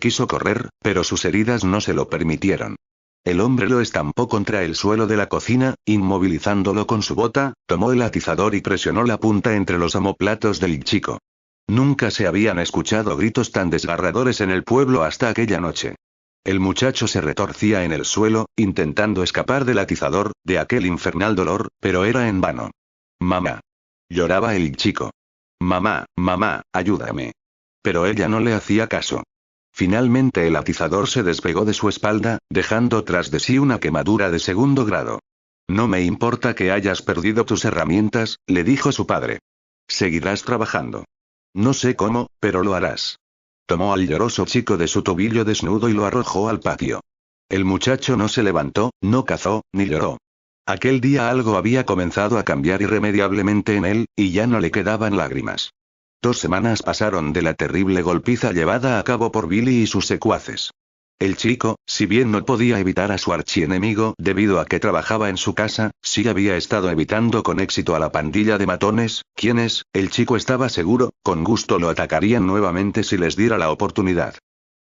Quiso correr, pero sus heridas no se lo permitieron. El hombre lo estampó contra el suelo de la cocina, inmovilizándolo con su bota, tomó el atizador y presionó la punta entre los omoplatos del chico. Nunca se habían escuchado gritos tan desgarradores en el pueblo hasta aquella noche. El muchacho se retorcía en el suelo, intentando escapar del atizador, de aquel infernal dolor, pero era en vano. «Mamá». Lloraba el chico. «Mamá, mamá, ayúdame». Pero ella no le hacía caso. Finalmente el atizador se despegó de su espalda, dejando tras de sí una quemadura de 2º grado. «No me importa que hayas perdido tus herramientas», le dijo su padre. «Seguirás trabajando. No sé cómo, pero lo harás». Tomó al lloroso chico de su tobillo desnudo y lo arrojó al patio. El muchacho no se levantó, no cazó, ni lloró. Aquel día algo había comenzado a cambiar irremediablemente en él, y ya no le quedaban lágrimas. 2 semanas pasaron de la terrible golpiza llevada a cabo por Billy y sus secuaces. El chico, si bien no podía evitar a su archienemigo debido a que trabajaba en su casa, sí había estado evitando con éxito a la pandilla de matones, quienes, el chico estaba seguro, con gusto lo atacarían nuevamente si les diera la oportunidad.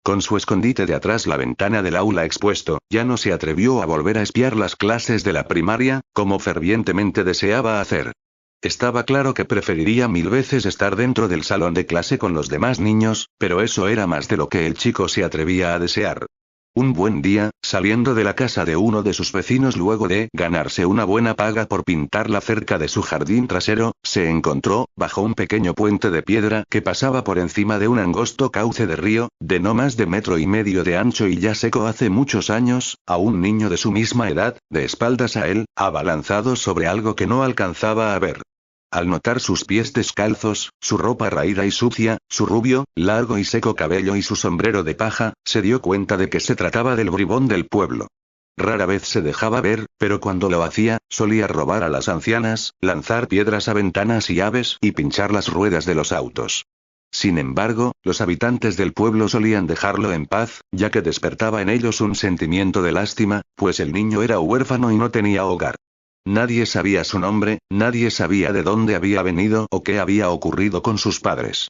Con su escondite de atrás la ventana del aula expuesto, ya no se atrevió a volver a espiar las clases de la primaria, como fervientemente deseaba hacer. Estaba claro que preferiría 1000 veces estar dentro del salón de clase con los demás niños, pero eso era más de lo que el chico se atrevía a desear. Un buen día, saliendo de la casa de uno de sus vecinos luego de ganarse una buena paga por pintar la cerca de su jardín trasero, se encontró, bajo un pequeño puente de piedra que pasaba por encima de un angosto cauce de río, de no más de 1,5 metros de ancho y ya seco hace muchos años, a un niño de su misma edad, de espaldas a él, abalanzado sobre algo que no alcanzaba a ver. Al notar sus pies descalzos, su ropa raída y sucia, su rubio, largo y seco cabello y su sombrero de paja, se dio cuenta de que se trataba del bribón del pueblo. Rara vez se dejaba ver, pero cuando lo hacía, solía robar a las ancianas, lanzar piedras a ventanas y aves y pinchar las ruedas de los autos. Sin embargo, los habitantes del pueblo solían dejarlo en paz, ya que despertaba en ellos un sentimiento de lástima, pues el niño era huérfano y no tenía hogar. Nadie sabía su nombre, nadie sabía de dónde había venido o qué había ocurrido con sus padres.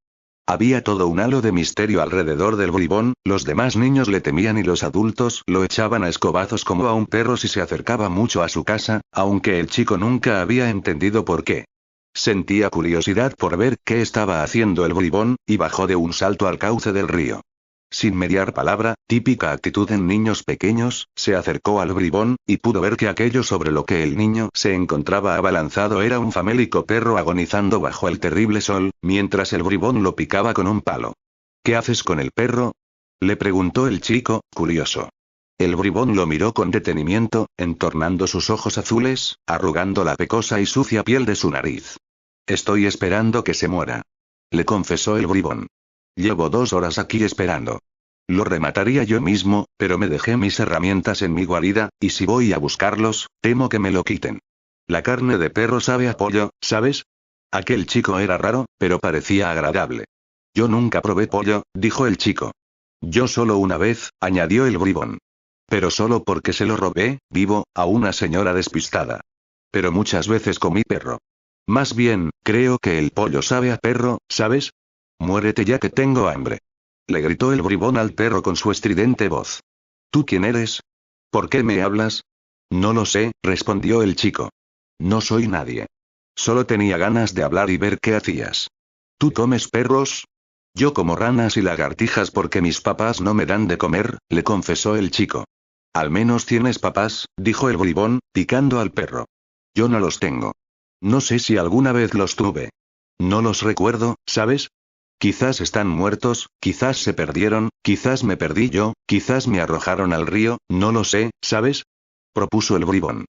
Había todo un halo de misterio alrededor del bribón, los demás niños le temían y los adultos lo echaban a escobazos como a un perro si se acercaba mucho a su casa, aunque el chico nunca había entendido por qué. Sentía curiosidad por ver qué estaba haciendo el bribón, y bajó de un salto al cauce del río. Sin mediar palabra, típica actitud en niños pequeños, se acercó al bribón, y pudo ver que aquello sobre lo que el niño se encontraba abalanzado era un famélico perro agonizando bajo el terrible sol, mientras el bribón lo picaba con un palo. ¿Qué haces con el perro? Le preguntó el chico, curioso. El bribón lo miró con detenimiento, entornando sus ojos azules, arrugando la pecosa y sucia piel de su nariz. Estoy esperando que se muera. Le confesó el bribón. Llevo 2 horas aquí esperando. Lo remataría yo mismo, pero me dejé mis herramientas en mi guarida, y si voy a buscarlos, temo que me lo quiten. La carne de perro sabe a pollo, ¿sabes? Aquel chico era raro, pero parecía agradable. Yo nunca probé pollo, dijo el chico. Yo solo una vez, añadió el bribón. Pero solo porque se lo robé, vivo, a una señora despistada. Pero muchas veces comí perro. Más bien, creo que el pollo sabe a perro, ¿sabes? Muérete ya que tengo hambre. Le gritó el bribón al perro con su estridente voz. ¿Tú quién eres? ¿Por qué me hablas? No lo sé, respondió el chico. No soy nadie. Solo tenía ganas de hablar y ver qué hacías. ¿Tú comes perros? Yo como ranas y lagartijas porque mis papás no me dan de comer, le confesó el chico. Al menos tienes papás, dijo el bribón, picando al perro. Yo no los tengo. No sé si alguna vez los tuve. No los recuerdo, ¿sabes? Quizás están muertos, quizás se perdieron, quizás me perdí yo, quizás me arrojaron al río, no lo sé, ¿sabes? Propuso el bribón.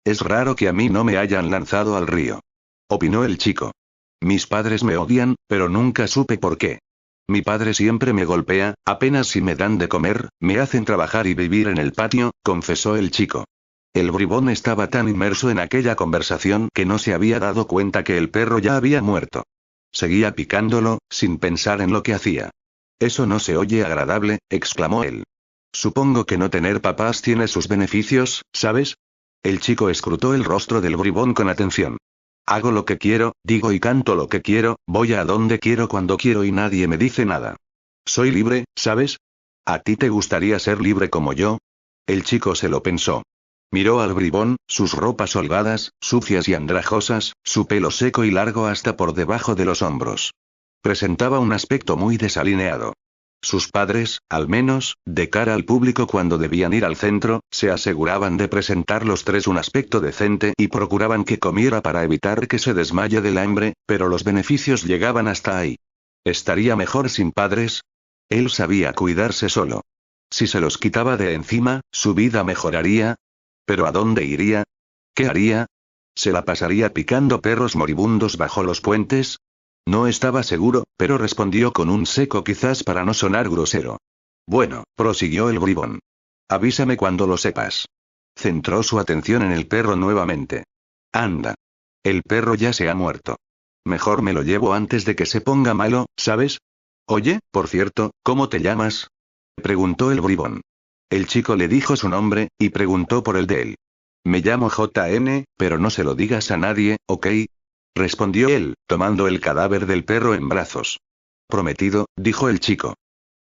Es raro que a mí no me hayan lanzado al río. Opinó el chico. Mis padres me odian, pero nunca supe por qué. Mi padre siempre me golpea, apenas si me dan de comer, me hacen trabajar y vivir en el patio, confesó el chico. El bribón estaba tan inmerso en aquella conversación que no se había dado cuenta que el perro ya había muerto. Seguía picándolo, sin pensar en lo que hacía. Eso no se oye agradable, exclamó él. Supongo que no tener papás tiene sus beneficios, ¿sabes? El chico escrutó el rostro del bribón con atención. Hago lo que quiero, digo y canto lo que quiero, voy a donde quiero cuando quiero y nadie me dice nada. Soy libre, ¿sabes? ¿A ti te gustaría ser libre como yo? El chico se lo pensó. Miró al bribón, sus ropas holgadas, sucias y andrajosas, su pelo seco y largo hasta por debajo de los hombros. Presentaba un aspecto muy desalineado. Sus padres, al menos, de cara al público cuando debían ir al centro, se aseguraban de presentar los tres un aspecto decente y procuraban que comiera para evitar que se desmaye del hambre, pero los beneficios llegaban hasta ahí. ¿Estaría mejor sin padres? Él sabía cuidarse solo. Si se los quitaba de encima, su vida mejoraría. ¿Pero a dónde iría? ¿Qué haría? ¿Se la pasaría picando perros moribundos bajo los puentes? No estaba seguro, pero respondió con un seco quizás para no sonar grosero. Bueno, prosiguió el bribón. Avísame cuando lo sepas. Centró su atención en el perro nuevamente. Anda. El perro ya se ha muerto. Mejor me lo llevo antes de que se ponga malo, ¿sabes? Oye, por cierto, ¿cómo te llamas? Preguntó el bribón. El chico le dijo su nombre, y preguntó por el de él. Me llamo JN, pero no se lo digas a nadie, ¿ok? Respondió él, tomando el cadáver del perro en brazos. Prometido, dijo el chico.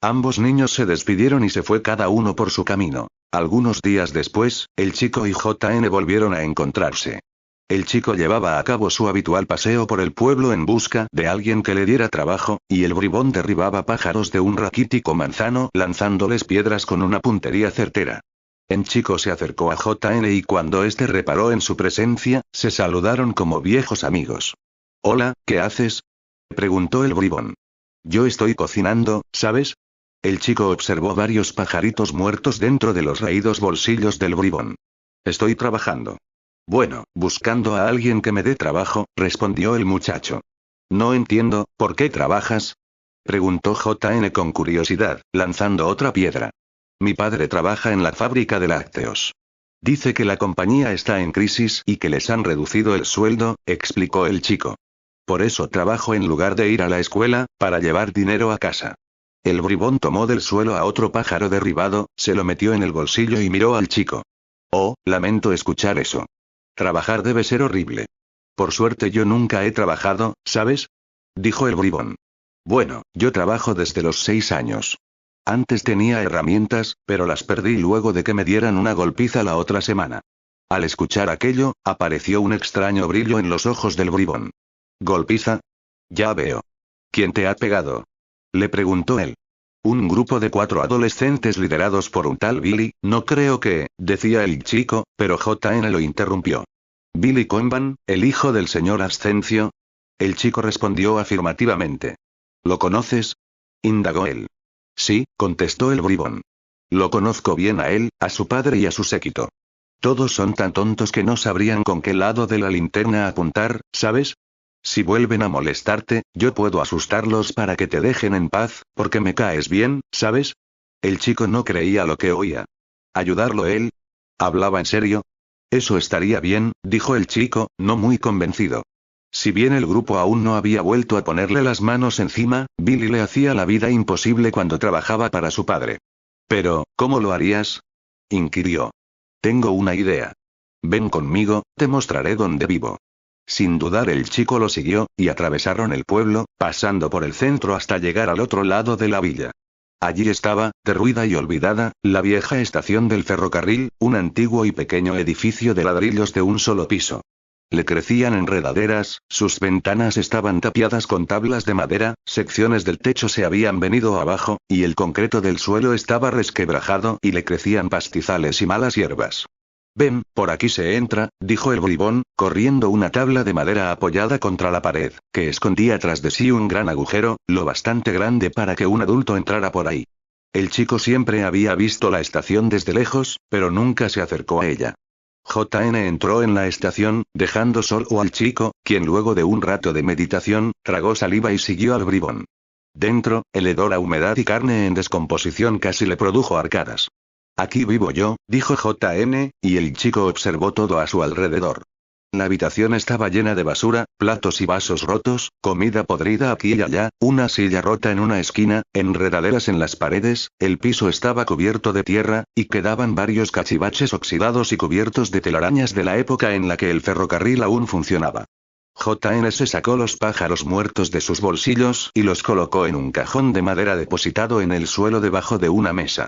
Ambos niños se despidieron y se fue cada uno por su camino. Algunos días después, el chico y JN volvieron a encontrarse. El chico llevaba a cabo su habitual paseo por el pueblo en busca de alguien que le diera trabajo, y el bribón derribaba pájaros de un raquítico manzano lanzándoles piedras con una puntería certera. El chico se acercó a JN y cuando éste reparó en su presencia, se saludaron como viejos amigos. Hola, ¿qué haces? Preguntó el bribón. Yo estoy cocinando, ¿sabes? El chico observó varios pajaritos muertos dentro de los raídos bolsillos del bribón. Estoy trabajando. Bueno, buscando a alguien que me dé trabajo, respondió el muchacho. No entiendo, ¿por qué trabajas? Preguntó JN con curiosidad, lanzando otra piedra. Mi padre trabaja en la fábrica de lácteos. Dice que la compañía está en crisis y que les han reducido el sueldo, explicó el chico. Por eso trabajo en lugar de ir a la escuela, para llevar dinero a casa. El bribón tomó del suelo a otro pájaro derribado, se lo metió en el bolsillo y miró al chico. Oh, lamento escuchar eso. Trabajar debe ser horrible. Por suerte yo nunca he trabajado, ¿sabes? Dijo el bribón. Bueno, yo trabajo desde los 6 años. Antes tenía herramientas, pero las perdí luego de que me dieran una golpiza la otra semana. Al escuchar aquello, apareció un extraño brillo en los ojos del bribón. ¿Golpiza? Ya veo. ¿Quién te ha pegado? Le preguntó él. Un grupo de 4 adolescentes liderados por un tal Billy, no creo que, decía el chico, pero JN lo interrumpió. ¿Billy Conban, el hijo del señor Ascencio? El chico respondió afirmativamente. ¿Lo conoces? Indagó él. Sí, contestó el bribón. Lo conozco bien a él, a su padre y a su séquito. Todos son tan tontos que no sabrían con qué lado de la linterna apuntar, ¿sabes? Si vuelven a molestarte, yo puedo asustarlos para que te dejen en paz, porque me caes bien, ¿sabes? El chico no creía lo que oía. ¿Ayudarlo él? ¿Hablaba en serio? Eso estaría bien, dijo el chico, no muy convencido. Si bien el grupo aún no había vuelto a ponerle las manos encima, Billy le hacía la vida imposible cuando trabajaba para su padre. Pero, ¿cómo lo harías? Inquirió. Tengo una idea. Ven conmigo, te mostraré dónde vivo. Sin dudar el chico lo siguió, y atravesaron el pueblo, pasando por el centro hasta llegar al otro lado de la villa. Allí estaba, derruida y olvidada, la vieja estación del ferrocarril, un antiguo y pequeño edificio de ladrillos de un solo piso. Le crecían enredaderas, sus ventanas estaban tapiadas con tablas de madera, secciones del techo se habían venido abajo, y el concreto del suelo estaba resquebrajado y le crecían pastizales y malas hierbas. Ven, por aquí se entra, dijo el bribón, corriendo una tabla de madera apoyada contra la pared, que escondía tras de sí un gran agujero, lo bastante grande para que un adulto entrara por ahí. El chico siempre había visto la estación desde lejos, pero nunca se acercó a ella. JN entró en la estación, dejando solo al chico, quien luego de un rato de meditación, tragó saliva y siguió al bribón. Dentro, el hedor a humedad y carne en descomposición casi le produjo arcadas. Aquí vivo yo, dijo JN, y el chico observó todo a su alrededor. La habitación estaba llena de basura, platos y vasos rotos, comida podrida aquí y allá, una silla rota en una esquina, enredaderas en las paredes, el piso estaba cubierto de tierra, y quedaban varios cachivaches oxidados y cubiertos de telarañas de la época en la que el ferrocarril aún funcionaba. JN se sacó los pájaros muertos de sus bolsillos y los colocó en un cajón de madera depositado en el suelo debajo de una mesa.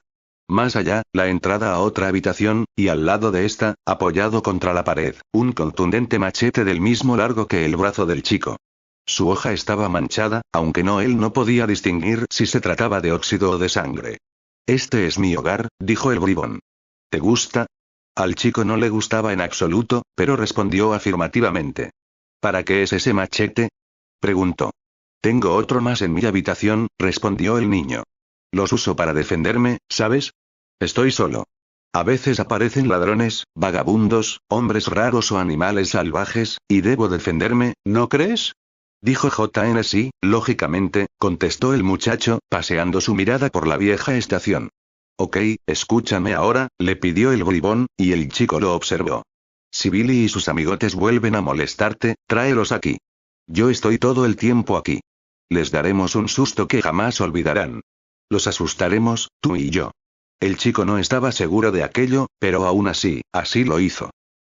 Más allá, la entrada a otra habitación, y al lado de esta, apoyado contra la pared, un contundente machete del mismo largo que el brazo del chico. Su hoja estaba manchada, aunque él no podía distinguir si se trataba de óxido o de sangre. Este es mi hogar, dijo el bribón. ¿Te gusta? Al chico no le gustaba en absoluto, pero respondió afirmativamente. ¿Para qué es ese machete? Preguntó. Tengo otro más en mi habitación, respondió el niño. Los uso para defenderme, ¿sabes? Estoy solo. A veces aparecen ladrones, vagabundos, hombres raros o animales salvajes, y debo defenderme, ¿no crees? Dijo JN. Sí, lógicamente, contestó el muchacho, paseando su mirada por la vieja estación. Ok, escúchame ahora, le pidió el bribón, y el chico lo observó. Si Billy y sus amigotes vuelven a molestarte, tráelos aquí. Yo estoy todo el tiempo aquí. Les daremos un susto que jamás olvidarán. Los asustaremos, tú y yo. El chico no estaba seguro de aquello, pero aún así lo hizo.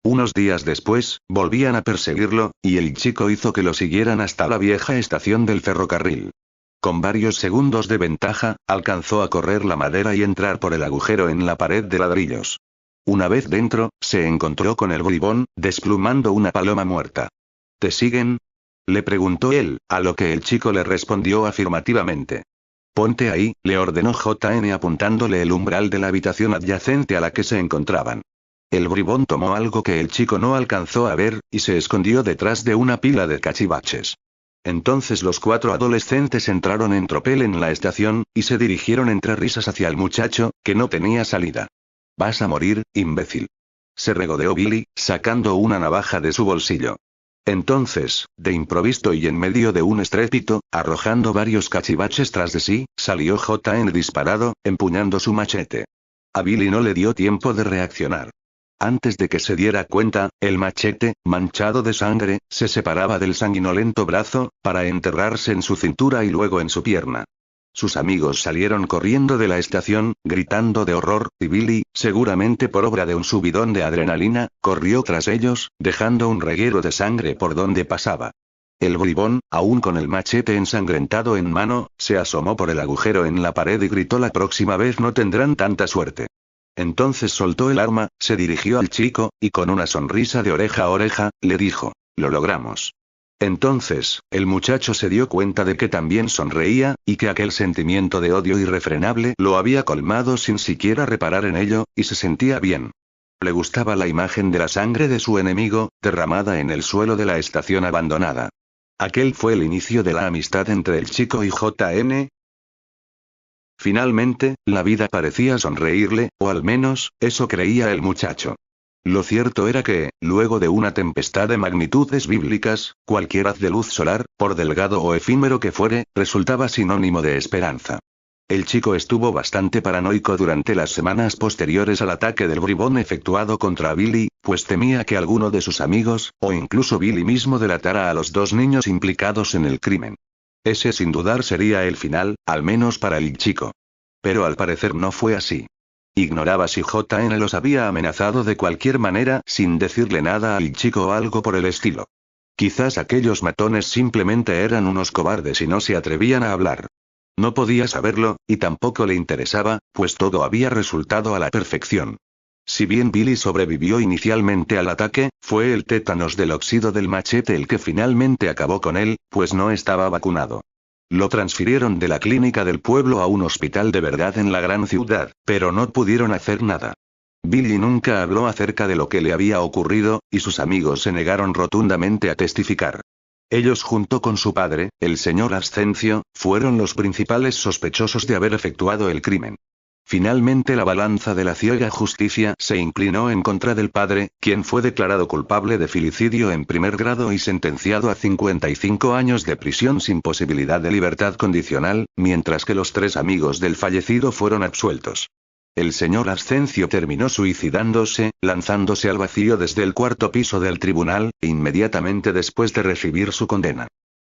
Unos días después, volvían a perseguirlo, y el chico hizo que lo siguieran hasta la vieja estación del ferrocarril. Con varios segundos de ventaja, alcanzó a correr la madera y entrar por el agujero en la pared de ladrillos. Una vez dentro, se encontró con el bribón, desplumando una paloma muerta. ¿Te siguen? Le preguntó él, a lo que el chico le respondió afirmativamente. Ponte ahí, le ordenó JN apuntándole el umbral de la habitación adyacente a la que se encontraban. El bribón tomó algo que el chico no alcanzó a ver, y se escondió detrás de una pila de cachivaches. Entonces los 4 adolescentes entraron en tropel en la estación, y se dirigieron entre risas hacia el muchacho, que no tenía salida. Vas a morir, imbécil. Se regodeó Billy, sacando una navaja de su bolsillo. Entonces, de improviso y en medio de un estrépito, arrojando varios cachivaches tras de sí, salió JN disparado, empuñando su machete. A Billy no le dio tiempo de reaccionar. Antes de que se diera cuenta, el machete, manchado de sangre, se separaba del sanguinolento brazo, para enterrarse en su cintura y luego en su pierna. Sus amigos salieron corriendo de la estación, gritando de horror, y Billy, seguramente por obra de un subidón de adrenalina, corrió tras ellos, dejando un reguero de sangre por donde pasaba. El bribón, aún con el machete ensangrentado en mano, se asomó por el agujero en la pared y gritó: la próxima vez no tendrán tanta suerte. Entonces soltó el arma, se dirigió al chico, y con una sonrisa de oreja a oreja, le dijo: lo logramos. Entonces, el muchacho se dio cuenta de que también sonreía, y que aquel sentimiento de odio irrefrenable lo había colmado sin siquiera reparar en ello, y se sentía bien. Le gustaba la imagen de la sangre de su enemigo, derramada en el suelo de la estación abandonada. Aquel fue el inicio de la amistad entre el chico y JN. Finalmente, la vida parecía sonreírle, o al menos, eso creía el muchacho. Lo cierto era que, luego de una tempestad de magnitudes bíblicas, cualquier haz de luz solar, por delgado o efímero que fuere, resultaba sinónimo de esperanza. El chico estuvo bastante paranoico durante las semanas posteriores al ataque del bribón efectuado contra Billy, pues temía que alguno de sus amigos, o incluso Billy mismo, delatara a los dos niños implicados en el crimen. Ese sin dudar sería el final, al menos para el chico. Pero al parecer no fue así. Ignoraba si JN los había amenazado de cualquier manera sin decirle nada al chico o algo por el estilo. Quizás aquellos matones simplemente eran unos cobardes y no se atrevían a hablar. No podía saberlo, y tampoco le interesaba, pues todo había resultado a la perfección. Si bien Billy sobrevivió inicialmente al ataque, fue el tétanos del óxido del machete el que finalmente acabó con él, pues no estaba vacunado. Lo transfirieron de la clínica del pueblo a un hospital de verdad en la gran ciudad, pero no pudieron hacer nada. Billy nunca habló acerca de lo que le había ocurrido, y sus amigos se negaron rotundamente a testificar. Ellos junto con su padre, el señor Ascencio, fueron los principales sospechosos de haber efectuado el crimen. Finalmente la balanza de la ciega justicia se inclinó en contra del padre, quien fue declarado culpable de filicidio en primer grado y sentenciado a 55 años de prisión sin posibilidad de libertad condicional, mientras que los 3 amigos del fallecido fueron absueltos. El señor Ascencio terminó suicidándose, lanzándose al vacío desde el 4º piso del tribunal, inmediatamente después de recibir su condena.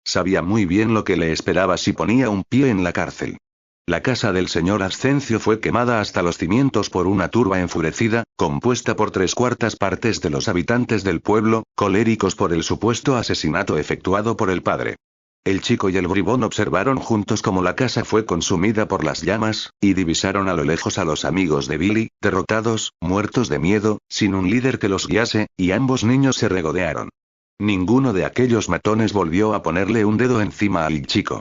Sabía muy bien lo que le esperaba si ponía un pie en la cárcel. La casa del señor Ascencio fue quemada hasta los cimientos por una turba enfurecida, compuesta por 3/4 partes de los habitantes del pueblo, coléricos por el supuesto asesinato efectuado por el padre. El chico y el bribón observaron juntos cómo la casa fue consumida por las llamas, y divisaron a lo lejos a los amigos de Billy, derrotados, muertos de miedo, sin un líder que los guiase, y ambos niños se regodearon. Ninguno de aquellos matones volvió a ponerle un dedo encima al chico.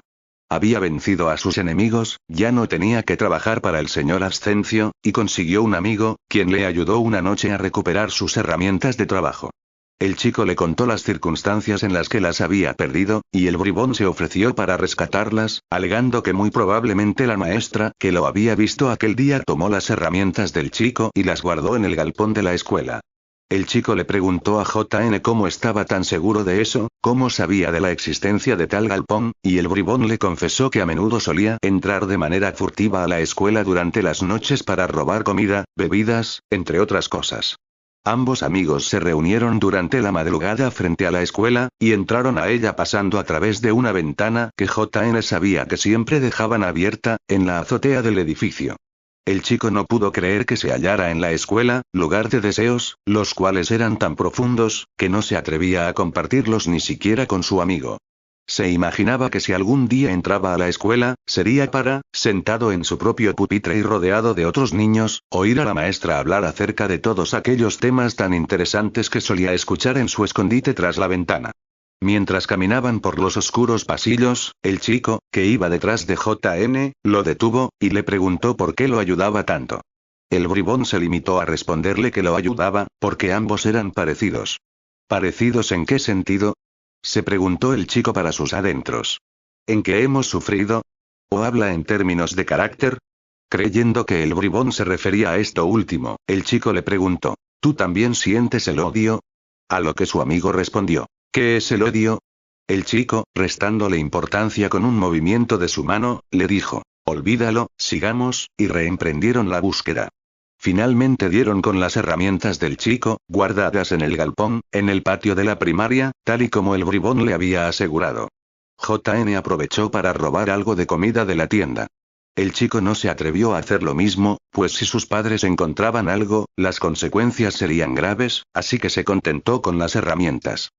Había vencido a sus enemigos, ya no tenía que trabajar para el señor Ascencio, y consiguió un amigo, quien le ayudó una noche a recuperar sus herramientas de trabajo. El chico le contó las circunstancias en las que las había perdido, y el bribón se ofreció para rescatarlas, alegando que muy probablemente la maestra que lo había visto aquel día tomó las herramientas del chico y las guardó en el galpón de la escuela. El chico le preguntó a JN cómo estaba tan seguro de eso, cómo sabía de la existencia de tal galpón, y el bribón le confesó que a menudo solía entrar de manera furtiva a la escuela durante las noches para robar comida, bebidas, entre otras cosas. Ambos amigos se reunieron durante la madrugada frente a la escuela, y entraron a ella pasando a través de una ventana que JN sabía que siempre dejaban abierta, en la azotea del edificio. El chico no pudo creer que se hallara en la escuela, lugar de deseos, los cuales eran tan profundos, que no se atrevía a compartirlos ni siquiera con su amigo. Se imaginaba que si algún día entraba a la escuela, sería para, sentado en su propio pupitre y rodeado de otros niños, oír a la maestra hablar acerca de todos aquellos temas tan interesantes que solía escuchar en su escondite tras la ventana. Mientras caminaban por los oscuros pasillos, el chico, que iba detrás de JN, lo detuvo, y le preguntó por qué lo ayudaba tanto. El bribón se limitó a responderle que lo ayudaba, porque ambos eran parecidos. ¿Parecidos en qué sentido?, se preguntó el chico para sus adentros. ¿En qué hemos sufrido? ¿O habla en términos de carácter? Creyendo que el bribón se refería a esto último, el chico le preguntó: ¿tú también sientes el odio? A lo que su amigo respondió: ¿qué es el odio? El chico, restándole importancia con un movimiento de su mano, le dijo: olvídalo, sigamos, y reemprendieron la búsqueda. Finalmente dieron con las herramientas del chico, guardadas en el galpón, en el patio de la primaria, tal y como el bribón le había asegurado. JN aprovechó para robar algo de comida de la tienda. El chico no se atrevió a hacer lo mismo, pues si sus padres encontraban algo, las consecuencias serían graves, así que se contentó con las herramientas.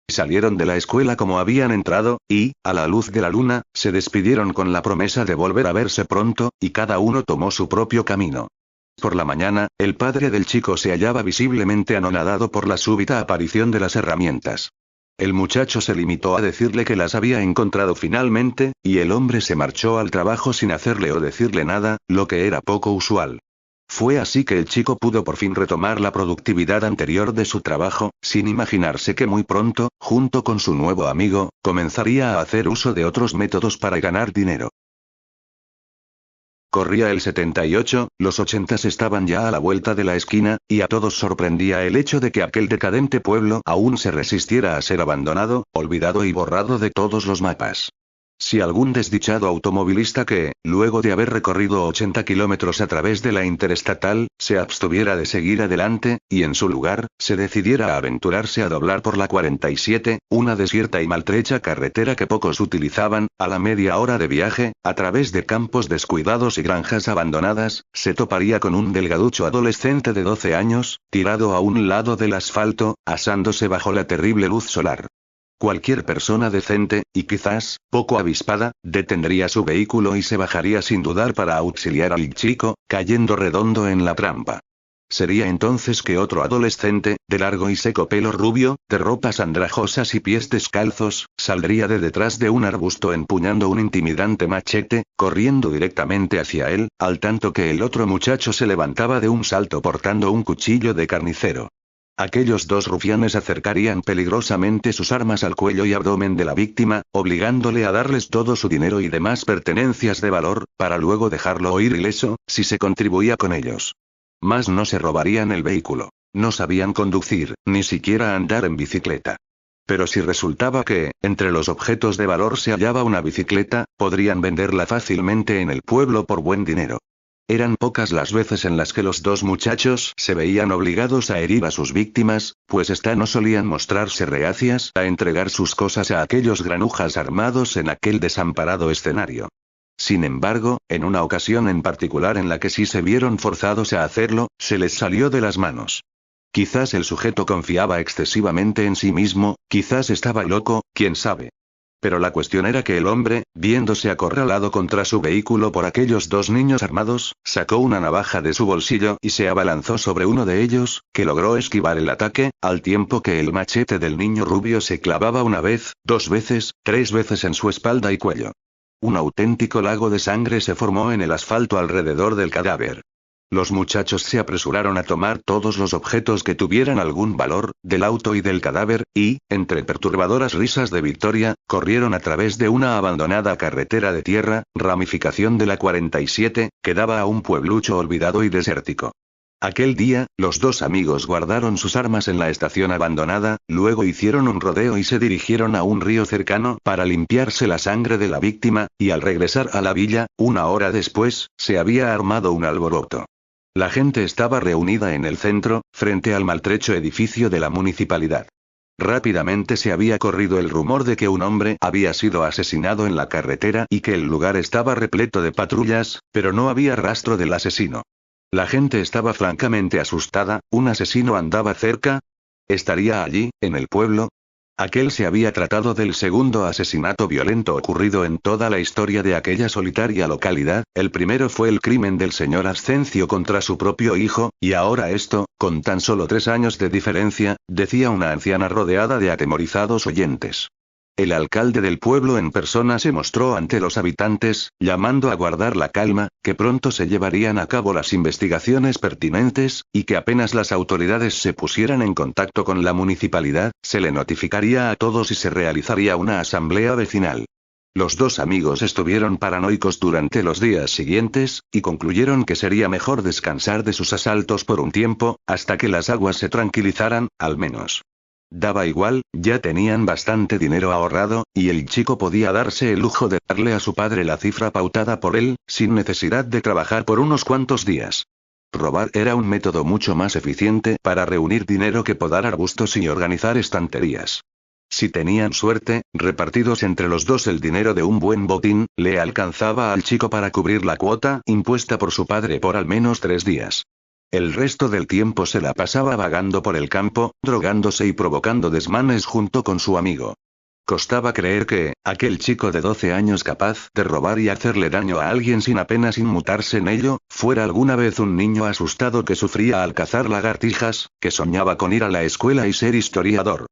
Salieron de la escuela como habían entrado, y, a la luz de la luna, se despidieron con la promesa de volver a verse pronto, y cada uno tomó su propio camino. Por la mañana, el padre del chico se hallaba visiblemente anonadado por la súbita aparición de las herramientas. El muchacho se limitó a decirle que las había encontrado finalmente, y el hombre se marchó al trabajo sin hacerle o decirle nada, lo que era poco usual. Fue así que el chico pudo por fin retomar la productividad anterior de su trabajo, sin imaginarse que muy pronto, junto con su nuevo amigo, comenzaría a hacer uso de otros métodos para ganar dinero. Corría el 78, los 80 estaban ya a la vuelta de la esquina, y a todos sorprendía el hecho de que aquel decadente pueblo aún se resistiera a ser abandonado, olvidado y borrado de todos los mapas. Si algún desdichado automovilista que, luego de haber recorrido 80 kilómetros a través de la interestatal, se abstuviera de seguir adelante, y en su lugar, se decidiera a aventurarse a doblar por la 47, una desierta y maltrecha carretera que pocos utilizaban, a la media hora de viaje, a través de campos descuidados y granjas abandonadas, se toparía con un delgaducho adolescente de 12 años, tirado a un lado del asfalto, asándose bajo la terrible luz solar. Cualquier persona decente, y quizás, poco avispada, detendría su vehículo y se bajaría sin dudar para auxiliar al chico, cayendo redondo en la trampa. Sería entonces que otro adolescente, de largo y seco pelo rubio, de ropas andrajosas y pies descalzos, saldría de detrás de un arbusto empuñando un intimidante machete, corriendo directamente hacia él, al tanto que el otro muchacho se levantaba de un salto portando un cuchillo de carnicero. Aquellos dos rufianes acercarían peligrosamente sus armas al cuello y abdomen de la víctima, obligándole a darles todo su dinero y demás pertenencias de valor, para luego dejarlo huir ileso, si se contribuía con ellos. Mas no se robarían el vehículo. No sabían conducir, ni siquiera andar en bicicleta. Pero si resultaba que, entre los objetos de valor se hallaba una bicicleta, podrían venderla fácilmente en el pueblo por buen dinero. Eran pocas las veces en las que los dos muchachos se veían obligados a herir a sus víctimas, pues éstas no solían mostrarse reacias a entregar sus cosas a aquellos granujas armados en aquel desamparado escenario. Sin embargo, en una ocasión en particular en la que sí se vieron forzados a hacerlo, se les salió de las manos. Quizás el sujeto confiaba excesivamente en sí mismo, quizás estaba loco, quién sabe. Pero la cuestión era que el hombre, viéndose acorralado contra su vehículo por aquellos dos niños armados, sacó una navaja de su bolsillo y se abalanzó sobre uno de ellos, que logró esquivar el ataque, al tiempo que el machete del niño rubio se clavaba una vez, 2 veces, 3 veces en su espalda y cuello. Un auténtico lago de sangre se formó en el asfalto alrededor del cadáver. Los muchachos se apresuraron a tomar todos los objetos que tuvieran algún valor, del auto y del cadáver, y, entre perturbadoras risas de victoria, corrieron a través de una abandonada carretera de tierra, ramificación de la 47, que daba a un pueblucho olvidado y desértico. Aquel día, los dos amigos guardaron sus armas en la estación abandonada, luego hicieron un rodeo y se dirigieron a un río cercano para limpiarse la sangre de la víctima, y al regresar a la villa, 1 hora después, se había armado un alboroto. La gente estaba reunida en el centro, frente al maltrecho edificio de la municipalidad. Rápidamente se había corrido el rumor de que un hombre había sido asesinado en la carretera y que el lugar estaba repleto de patrullas, pero no había rastro del asesino. La gente estaba francamente asustada, ¿un asesino andaba cerca? ¿Estaría allí, en el pueblo? Aquel se había tratado del segundo asesinato violento ocurrido en toda la historia de aquella solitaria localidad, el primero fue el crimen del señor Ascencio contra su propio hijo, y ahora esto, con tan solo 3 años de diferencia, decía una anciana rodeada de atemorizados oyentes. El alcalde del pueblo en persona se mostró ante los habitantes, llamando a guardar la calma, que pronto se llevarían a cabo las investigaciones pertinentes, y que apenas las autoridades se pusieran en contacto con la municipalidad, se le notificaría a todos y se realizaría una asamblea vecinal. Los dos amigos estuvieron paranoicos durante los días siguientes, y concluyeron que sería mejor descansar de sus asaltos por un tiempo, hasta que las aguas se tranquilizaran, al menos. Daba igual, ya tenían bastante dinero ahorrado, y el chico podía darse el lujo de darle a su padre la cifra pautada por él, sin necesidad de trabajar por unos cuantos días. Robar era un método mucho más eficiente para reunir dinero que podar arbustos y organizar estanterías. Si tenían suerte, repartidos entre los dos el dinero de un buen botín, le alcanzaba al chico para cubrir la cuota impuesta por su padre por al menos 3 días. El resto del tiempo se la pasaba vagando por el campo, drogándose y provocando desmanes junto con su amigo. Costaba creer que, aquel chico de 12 años capaz de robar y hacerle daño a alguien sin apenas inmutarse en ello, fuera alguna vez un niño asustado que sufría al cazar lagartijas, que soñaba con ir a la escuela y ser historiador.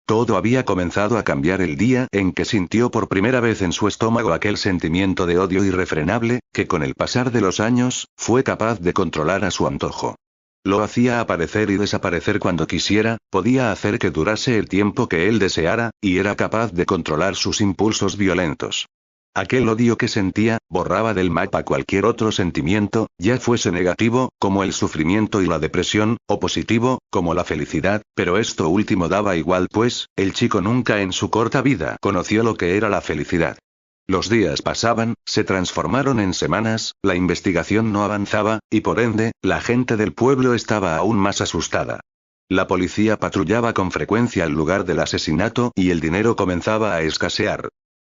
Todo había comenzado a cambiar el día en que sintió por primera vez en su estómago aquel sentimiento de odio irrefrenable, que con el pasar de los años, fue capaz de controlar a su antojo. Lo hacía aparecer y desaparecer cuando quisiera, podía hacer que durase el tiempo que él deseara, y era capaz de controlar sus impulsos violentos. Aquel odio que sentía, borraba del mapa cualquier otro sentimiento, ya fuese negativo, como el sufrimiento y la depresión, o positivo, como la felicidad, pero esto último daba igual pues, el chico nunca en su corta vida conoció lo que era la felicidad. Los días pasaban, se transformaron en semanas, la investigación no avanzaba, y por ende, la gente del pueblo estaba aún más asustada. La policía patrullaba con frecuencia el lugar del asesinato y el dinero comenzaba a escasear.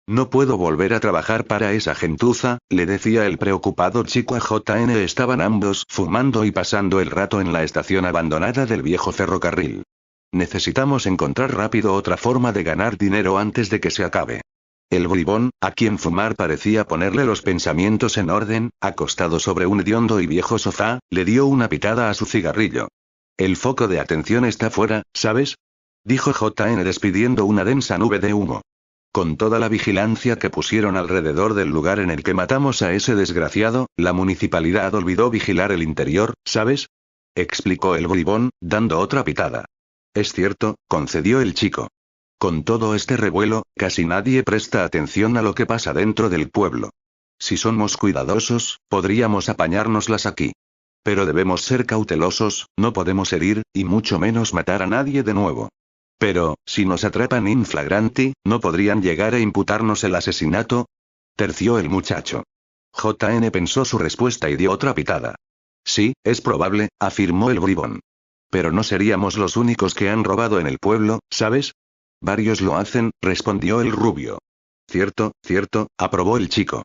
No puedo volver a trabajar para esa gentuza, le decía el preocupado chico a JN. Estaban ambos fumando y pasando el rato en la estación abandonada del viejo ferrocarril. Necesitamos encontrar rápido otra forma de ganar dinero antes de que se acabe. El bribón, a quien fumar parecía ponerle los pensamientos en orden, acostado sobre un hediondo y viejo sofá, le dio una pitada a su cigarrillo. El foco de atención está fuera, ¿sabes? Dijo JN despidiendo una densa nube de humo. Con toda la vigilancia que pusieron alrededor del lugar en el que matamos a ese desgraciado, la municipalidad olvidó vigilar el interior, ¿sabes? Explicó el bribón, dando otra pitada. Es cierto, concedió el chico. Con todo este revuelo, casi nadie presta atención a lo que pasa dentro del pueblo. Si somos cuidadosos, podríamos apañárnoslas aquí. Pero debemos ser cautelosos, no podemos herir, y mucho menos matar a nadie de nuevo. Pero, si nos atrapan in flagranti, ¿no podrían llegar a imputarnos el asesinato? Terció el muchacho. JN pensó su respuesta y dio otra pitada. Sí, es probable, afirmó el bribón. Pero no seríamos los únicos que han robado en el pueblo, ¿sabes? Varios lo hacen, respondió el rubio. Cierto, aprobó el chico.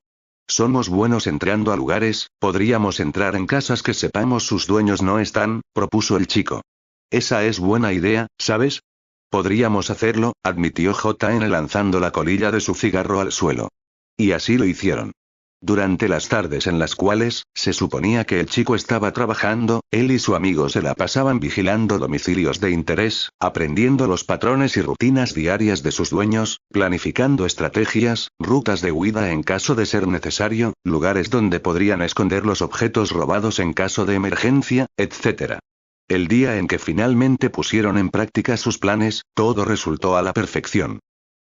Somos buenos entrando a lugares, podríamos entrar en casas que sepamos sus dueños no están, propuso el chico. Esa es buena idea, ¿sabes? Podríamos hacerlo, admitió JN lanzando la colilla de su cigarro al suelo. Y así lo hicieron. Durante las tardes en las cuales, se suponía que el chico estaba trabajando, él y su amigo se la pasaban vigilando domicilios de interés, aprendiendo los patrones y rutinas diarias de sus dueños, planificando estrategias, rutas de huida en caso de ser necesario, lugares donde podrían esconder los objetos robados en caso de emergencia, etc. El día en que finalmente pusieron en práctica sus planes, todo resultó a la perfección.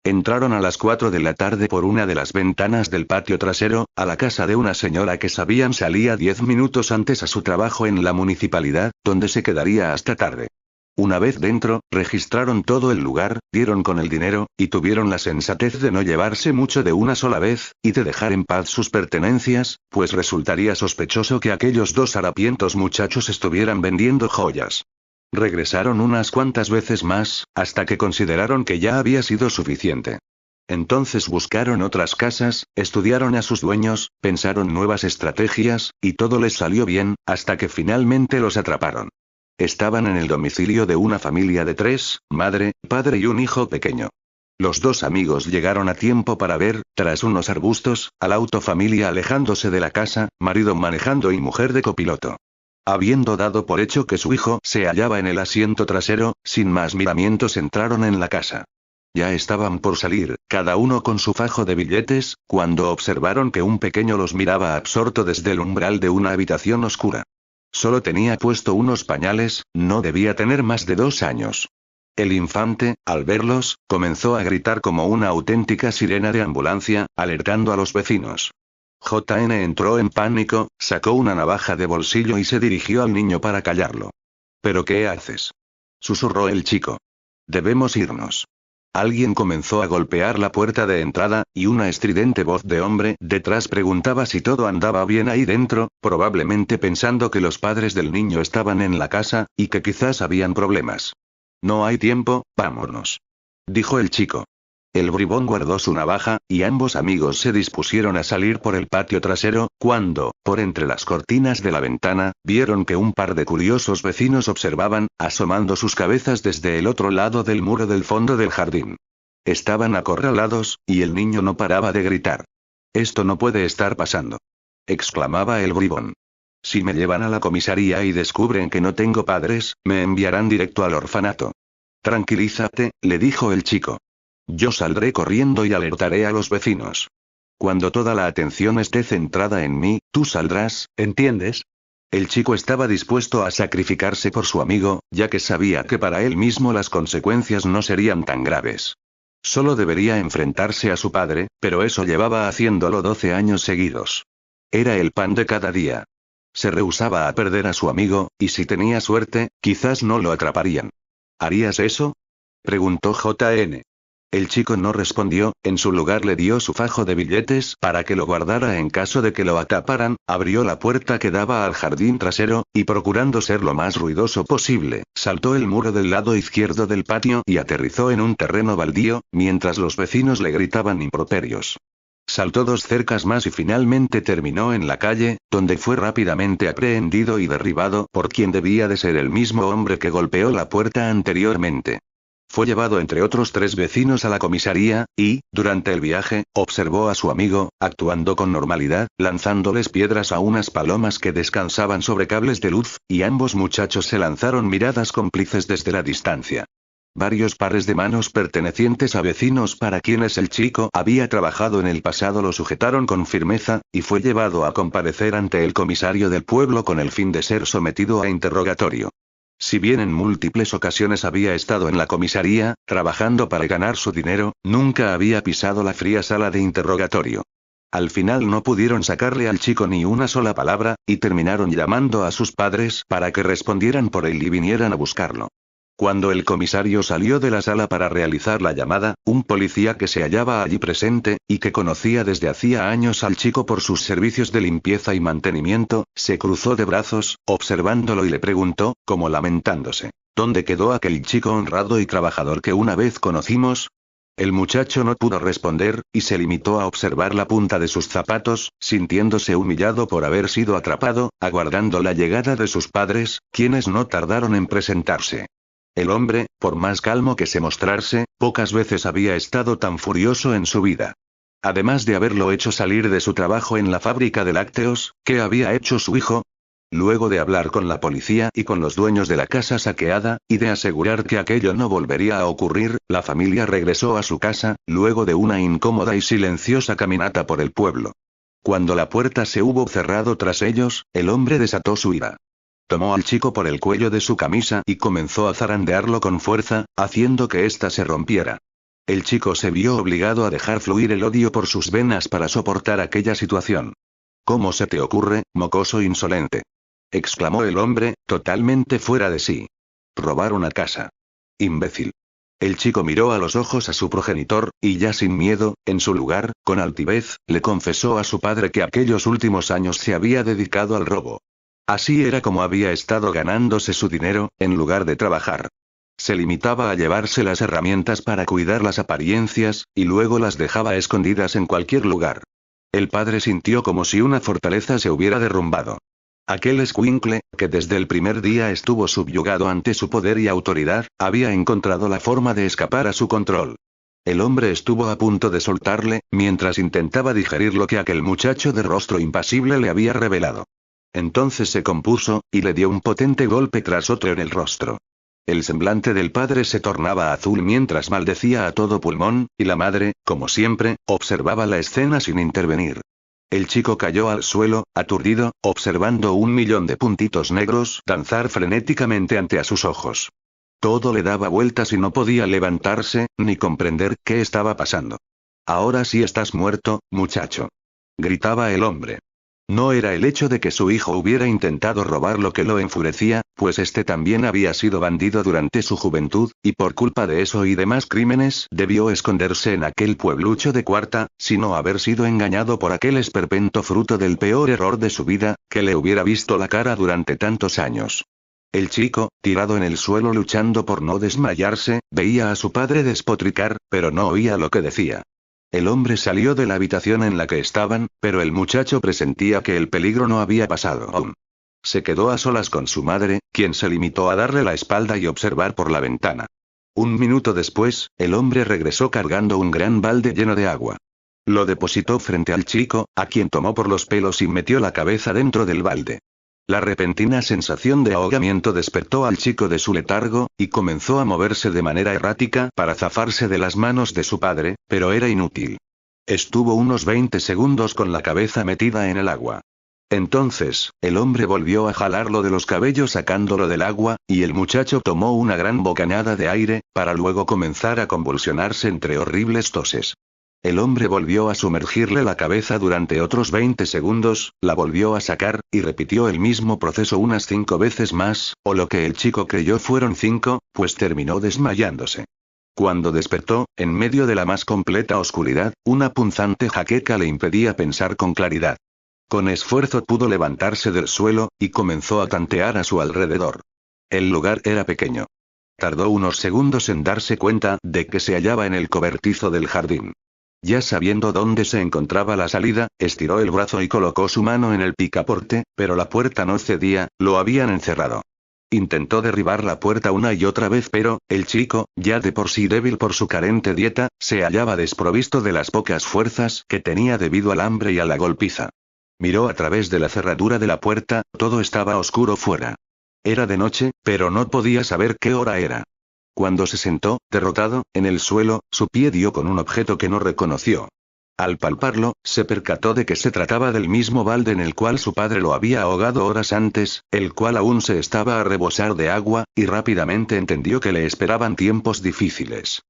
Entraron a las 4 de la tarde por una de las ventanas del patio trasero, a la casa de una señora que sabían salía 10 minutos antes a su trabajo en la municipalidad, donde se quedaría hasta tarde. Una vez dentro, registraron todo el lugar, dieron con el dinero, y tuvieron la sensatez de no llevarse mucho de una sola vez, y de dejar en paz sus pertenencias, pues resultaría sospechoso que aquellos dos harapientos muchachos estuvieran vendiendo joyas. Regresaron unas cuantas veces más, hasta que consideraron que ya había sido suficiente. Entonces buscaron otras casas, estudiaron a sus dueños, pensaron nuevas estrategias, y todo les salió bien, hasta que finalmente los atraparon. Estaban en el domicilio de una familia de 3, madre, padre y un hijo pequeño. Los dos amigos llegaron a tiempo para ver, tras unos arbustos, al auto familia alejándose de la casa, marido manejando y mujer de copiloto. Habiendo dado por hecho que su hijo se hallaba en el asiento trasero, sin más miramientos entraron en la casa. Ya estaban por salir, cada uno con su fajo de billetes, cuando observaron que un pequeño los miraba absorto desde el umbral de una habitación oscura. Solo tenía puesto unos pañales, no debía tener más de 2 años. El infante, al verlos, comenzó a gritar como una auténtica sirena de ambulancia, alertando a los vecinos. JN entró en pánico, sacó una navaja de bolsillo y se dirigió al niño para callarlo. ¿Pero qué haces?, susurró el chico. Debemos irnos. Alguien comenzó a golpear la puerta de entrada, y una estridente voz de hombre detrás preguntaba si todo andaba bien ahí dentro, probablemente pensando que los padres del niño estaban en la casa, y que quizás habían problemas. No hay tiempo, vámonos. dijo el chico. El bribón guardó su navaja, y ambos amigos se dispusieron a salir por el patio trasero, cuando, por entre las cortinas de la ventana, vieron que un par de curiosos vecinos observaban, asomando sus cabezas desde el otro lado del muro del fondo del jardín. Estaban acorralados, y el niño no paraba de gritar. «Esto no puede estar pasando», exclamaba el bribón. «Si me llevan a la comisaría y descubren que no tengo padres, me enviarán directo al orfanato». «Tranquilízate», le dijo el chico. «Yo saldré corriendo y alertaré a los vecinos. Cuando toda la atención esté centrada en mí, tú saldrás, ¿entiendes?». El chico estaba dispuesto a sacrificarse por su amigo, ya que sabía que para él mismo las consecuencias no serían tan graves. Solo debería enfrentarse a su padre, pero eso llevaba haciéndolo 12 años seguidos. Era el pan de cada día. Se rehusaba a perder a su amigo, y si tenía suerte, quizás no lo atraparían. ¿Harías eso?, preguntó JN. El chico no respondió, en su lugar le dio su fajo de billetes para que lo guardara en caso de que lo atraparan, abrió la puerta que daba al jardín trasero, y procurando ser lo más ruidoso posible, saltó el muro del lado izquierdo del patio y aterrizó en un terreno baldío, mientras los vecinos le gritaban improperios. Saltó 2 cercas más y finalmente terminó en la calle, donde fue rápidamente aprehendido y derribado por quien debía de ser el mismo hombre que golpeó la puerta anteriormente. Fue llevado entre otros 3 vecinos a la comisaría, y, durante el viaje, observó a su amigo, actuando con normalidad, lanzándoles piedras a unas palomas que descansaban sobre cables de luz, y ambos muchachos se lanzaron miradas cómplices desde la distancia. Varios pares de manos pertenecientes a vecinos para quienes el chico había trabajado en el pasado lo sujetaron con firmeza, y fue llevado a comparecer ante el comisario del pueblo con el fin de ser sometido a interrogatorio. Si bien en múltiples ocasiones había estado en la comisaría, trabajando para ganar su dinero, nunca había pisado la fría sala de interrogatorio. Al final no pudieron sacarle al chico ni una sola palabra, y terminaron llamando a sus padres para que respondieran por él y vinieran a buscarlo. Cuando el comisario salió de la sala para realizar la llamada, un policía que se hallaba allí presente, y que conocía desde hacía años al chico por sus servicios de limpieza y mantenimiento, se cruzó de brazos, observándolo y le preguntó, como lamentándose: «¿Dónde quedó aquel chico honrado y trabajador que una vez conocimos?». El muchacho no pudo responder, y se limitó a observar la punta de sus zapatos, sintiéndose humillado por haber sido atrapado, aguardando la llegada de sus padres, quienes no tardaron en presentarse. El hombre, por más calmo que se mostrase, pocas veces había estado tan furioso en su vida. Además de haberlo hecho salir de su trabajo en la fábrica de lácteos, ¿qué había hecho su hijo? Luego de hablar con la policía y con los dueños de la casa saqueada, y de asegurar que aquello no volvería a ocurrir, la familia regresó a su casa, luego de una incómoda y silenciosa caminata por el pueblo. Cuando la puerta se hubo cerrado tras ellos, el hombre desató su ira. Tomó al chico por el cuello de su camisa y comenzó a zarandearlo con fuerza, haciendo que ésta se rompiera. El chico se vio obligado a dejar fluir el odio por sus venas para soportar aquella situación. «¿Cómo se te ocurre, mocoso insolente?», exclamó el hombre, totalmente fuera de sí. «Robar una casa. Imbécil». El chico miró a los ojos a su progenitor, y ya sin miedo, en su lugar, con altivez, le confesó a su padre que aquellos últimos años se había dedicado al robo. Así era como había estado ganándose su dinero, en lugar de trabajar. Se limitaba a llevarse las herramientas para cuidar las apariencias, y luego las dejaba escondidas en cualquier lugar. El padre sintió como si una fortaleza se hubiera derrumbado. Aquel escuincle, que desde el primer día estuvo subyugado ante su poder y autoridad, había encontrado la forma de escapar a su control. El hombre estuvo a punto de soltarle, mientras intentaba digerir lo que aquel muchacho de rostro impasible le había revelado. Entonces se compuso, y le dio un potente golpe tras otro en el rostro. El semblante del padre se tornaba azul mientras maldecía a todo pulmón, y la madre, como siempre, observaba la escena sin intervenir. El chico cayó al suelo, aturdido, observando 1.000.000 de puntitos negros danzar frenéticamente ante a sus ojos. Todo le daba vueltas y no podía levantarse, ni comprender qué estaba pasando. «Ahora sí estás muerto, muchacho», gritaba el hombre. No era el hecho de que su hijo hubiera intentado robar lo que lo enfurecía, pues este también había sido bandido durante su juventud, y por culpa de eso y demás crímenes debió esconderse en aquel pueblucho de Cuarta, sino haber sido engañado por aquel esperpento fruto del peor error de su vida, que le hubiera visto la cara durante tantos años. El chico, tirado en el suelo luchando por no desmayarse, veía a su padre despotricar, pero no oía lo que decía. El hombre salió de la habitación en la que estaban, pero el muchacho presentía que el peligro no había pasado aún. Se quedó a solas con su madre, quien se limitó a darle la espalda y observar por la ventana. Un minuto después, el hombre regresó cargando un gran balde lleno de agua. Lo depositó frente al chico, a quien tomó por los pelos y metió la cabeza dentro del balde. La repentina sensación de ahogamiento despertó al chico de su letargo, y comenzó a moverse de manera errática para zafarse de las manos de su padre, pero era inútil. Estuvo unos 20 segundos con la cabeza metida en el agua. Entonces, el hombre volvió a jalarlo de los cabellos sacándolo del agua, y el muchacho tomó una gran bocanada de aire, para luego comenzar a convulsionarse entre horribles toses. El hombre volvió a sumergirle la cabeza durante otros 20 segundos, la volvió a sacar, y repitió el mismo proceso unas 5 veces más, o lo que el chico creyó fueron 5, pues terminó desmayándose. Cuando despertó, en medio de la más completa oscuridad, una punzante jaqueca le impedía pensar con claridad. Con esfuerzo pudo levantarse del suelo, y comenzó a tantear a su alrededor. El lugar era pequeño. Tardó unos segundos en darse cuenta de que se hallaba en el cobertizo del jardín. Ya sabiendo dónde se encontraba la salida, estiró el brazo y colocó su mano en el picaporte, pero la puerta no cedía, lo habían encerrado. Intentó derribar la puerta una y otra vez, pero, el chico, ya de por sí débil por su carente dieta, se hallaba desprovisto de las pocas fuerzas que tenía debido al hambre y a la golpiza. Miró a través de la cerradura de la puerta, todo estaba oscuro fuera. Era de noche, pero no podía saber qué hora era. Cuando se sentó, derrotado, en el suelo, su pie dio con un objeto que no reconoció. Al palparlo, se percató de que se trataba del mismo balde en el cual su padre lo había ahogado horas antes, el cual aún se estaba a rebosar de agua, y rápidamente entendió que le esperaban tiempos difíciles.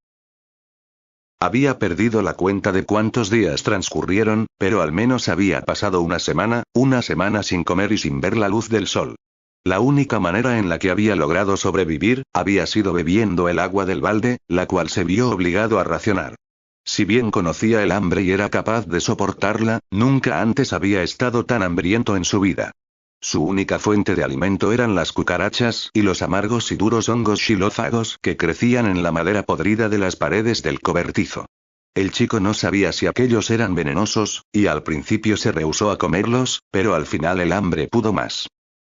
Había perdido la cuenta de cuántos días transcurrieron, pero al menos había pasado una semana sin comer y sin ver la luz del sol. La única manera en la que había logrado sobrevivir, había sido bebiendo el agua del balde, la cual se vio obligado a racionar. Si bien conocía el hambre y era capaz de soportarla, nunca antes había estado tan hambriento en su vida. Su única fuente de alimento eran las cucarachas y los amargos y duros hongos xilófagos que crecían en la madera podrida de las paredes del cobertizo. El chico no sabía si aquellos eran venenosos, y al principio se rehusó a comerlos, pero al final el hambre pudo más.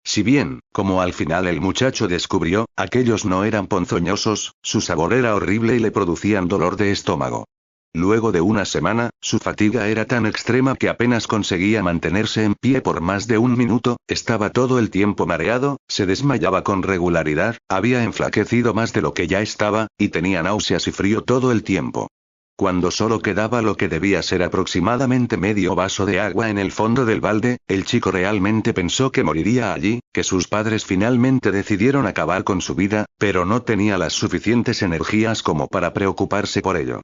Si bien, como al final el muchacho descubrió, aquellos no eran ponzoñosos, su sabor era horrible y le producían dolor de estómago. Luego de una semana, su fatiga era tan extrema que apenas conseguía mantenerse en pie por más de un minuto, estaba todo el tiempo mareado, se desmayaba con regularidad, había enflaquecido más de lo que ya estaba, y tenía náuseas y frío todo el tiempo. Cuando solo quedaba lo que debía ser aproximadamente medio vaso de agua en el fondo del balde, el chico realmente pensó que moriría allí, que sus padres finalmente decidieron acabar con su vida, pero no tenía las suficientes energías como para preocuparse por ello.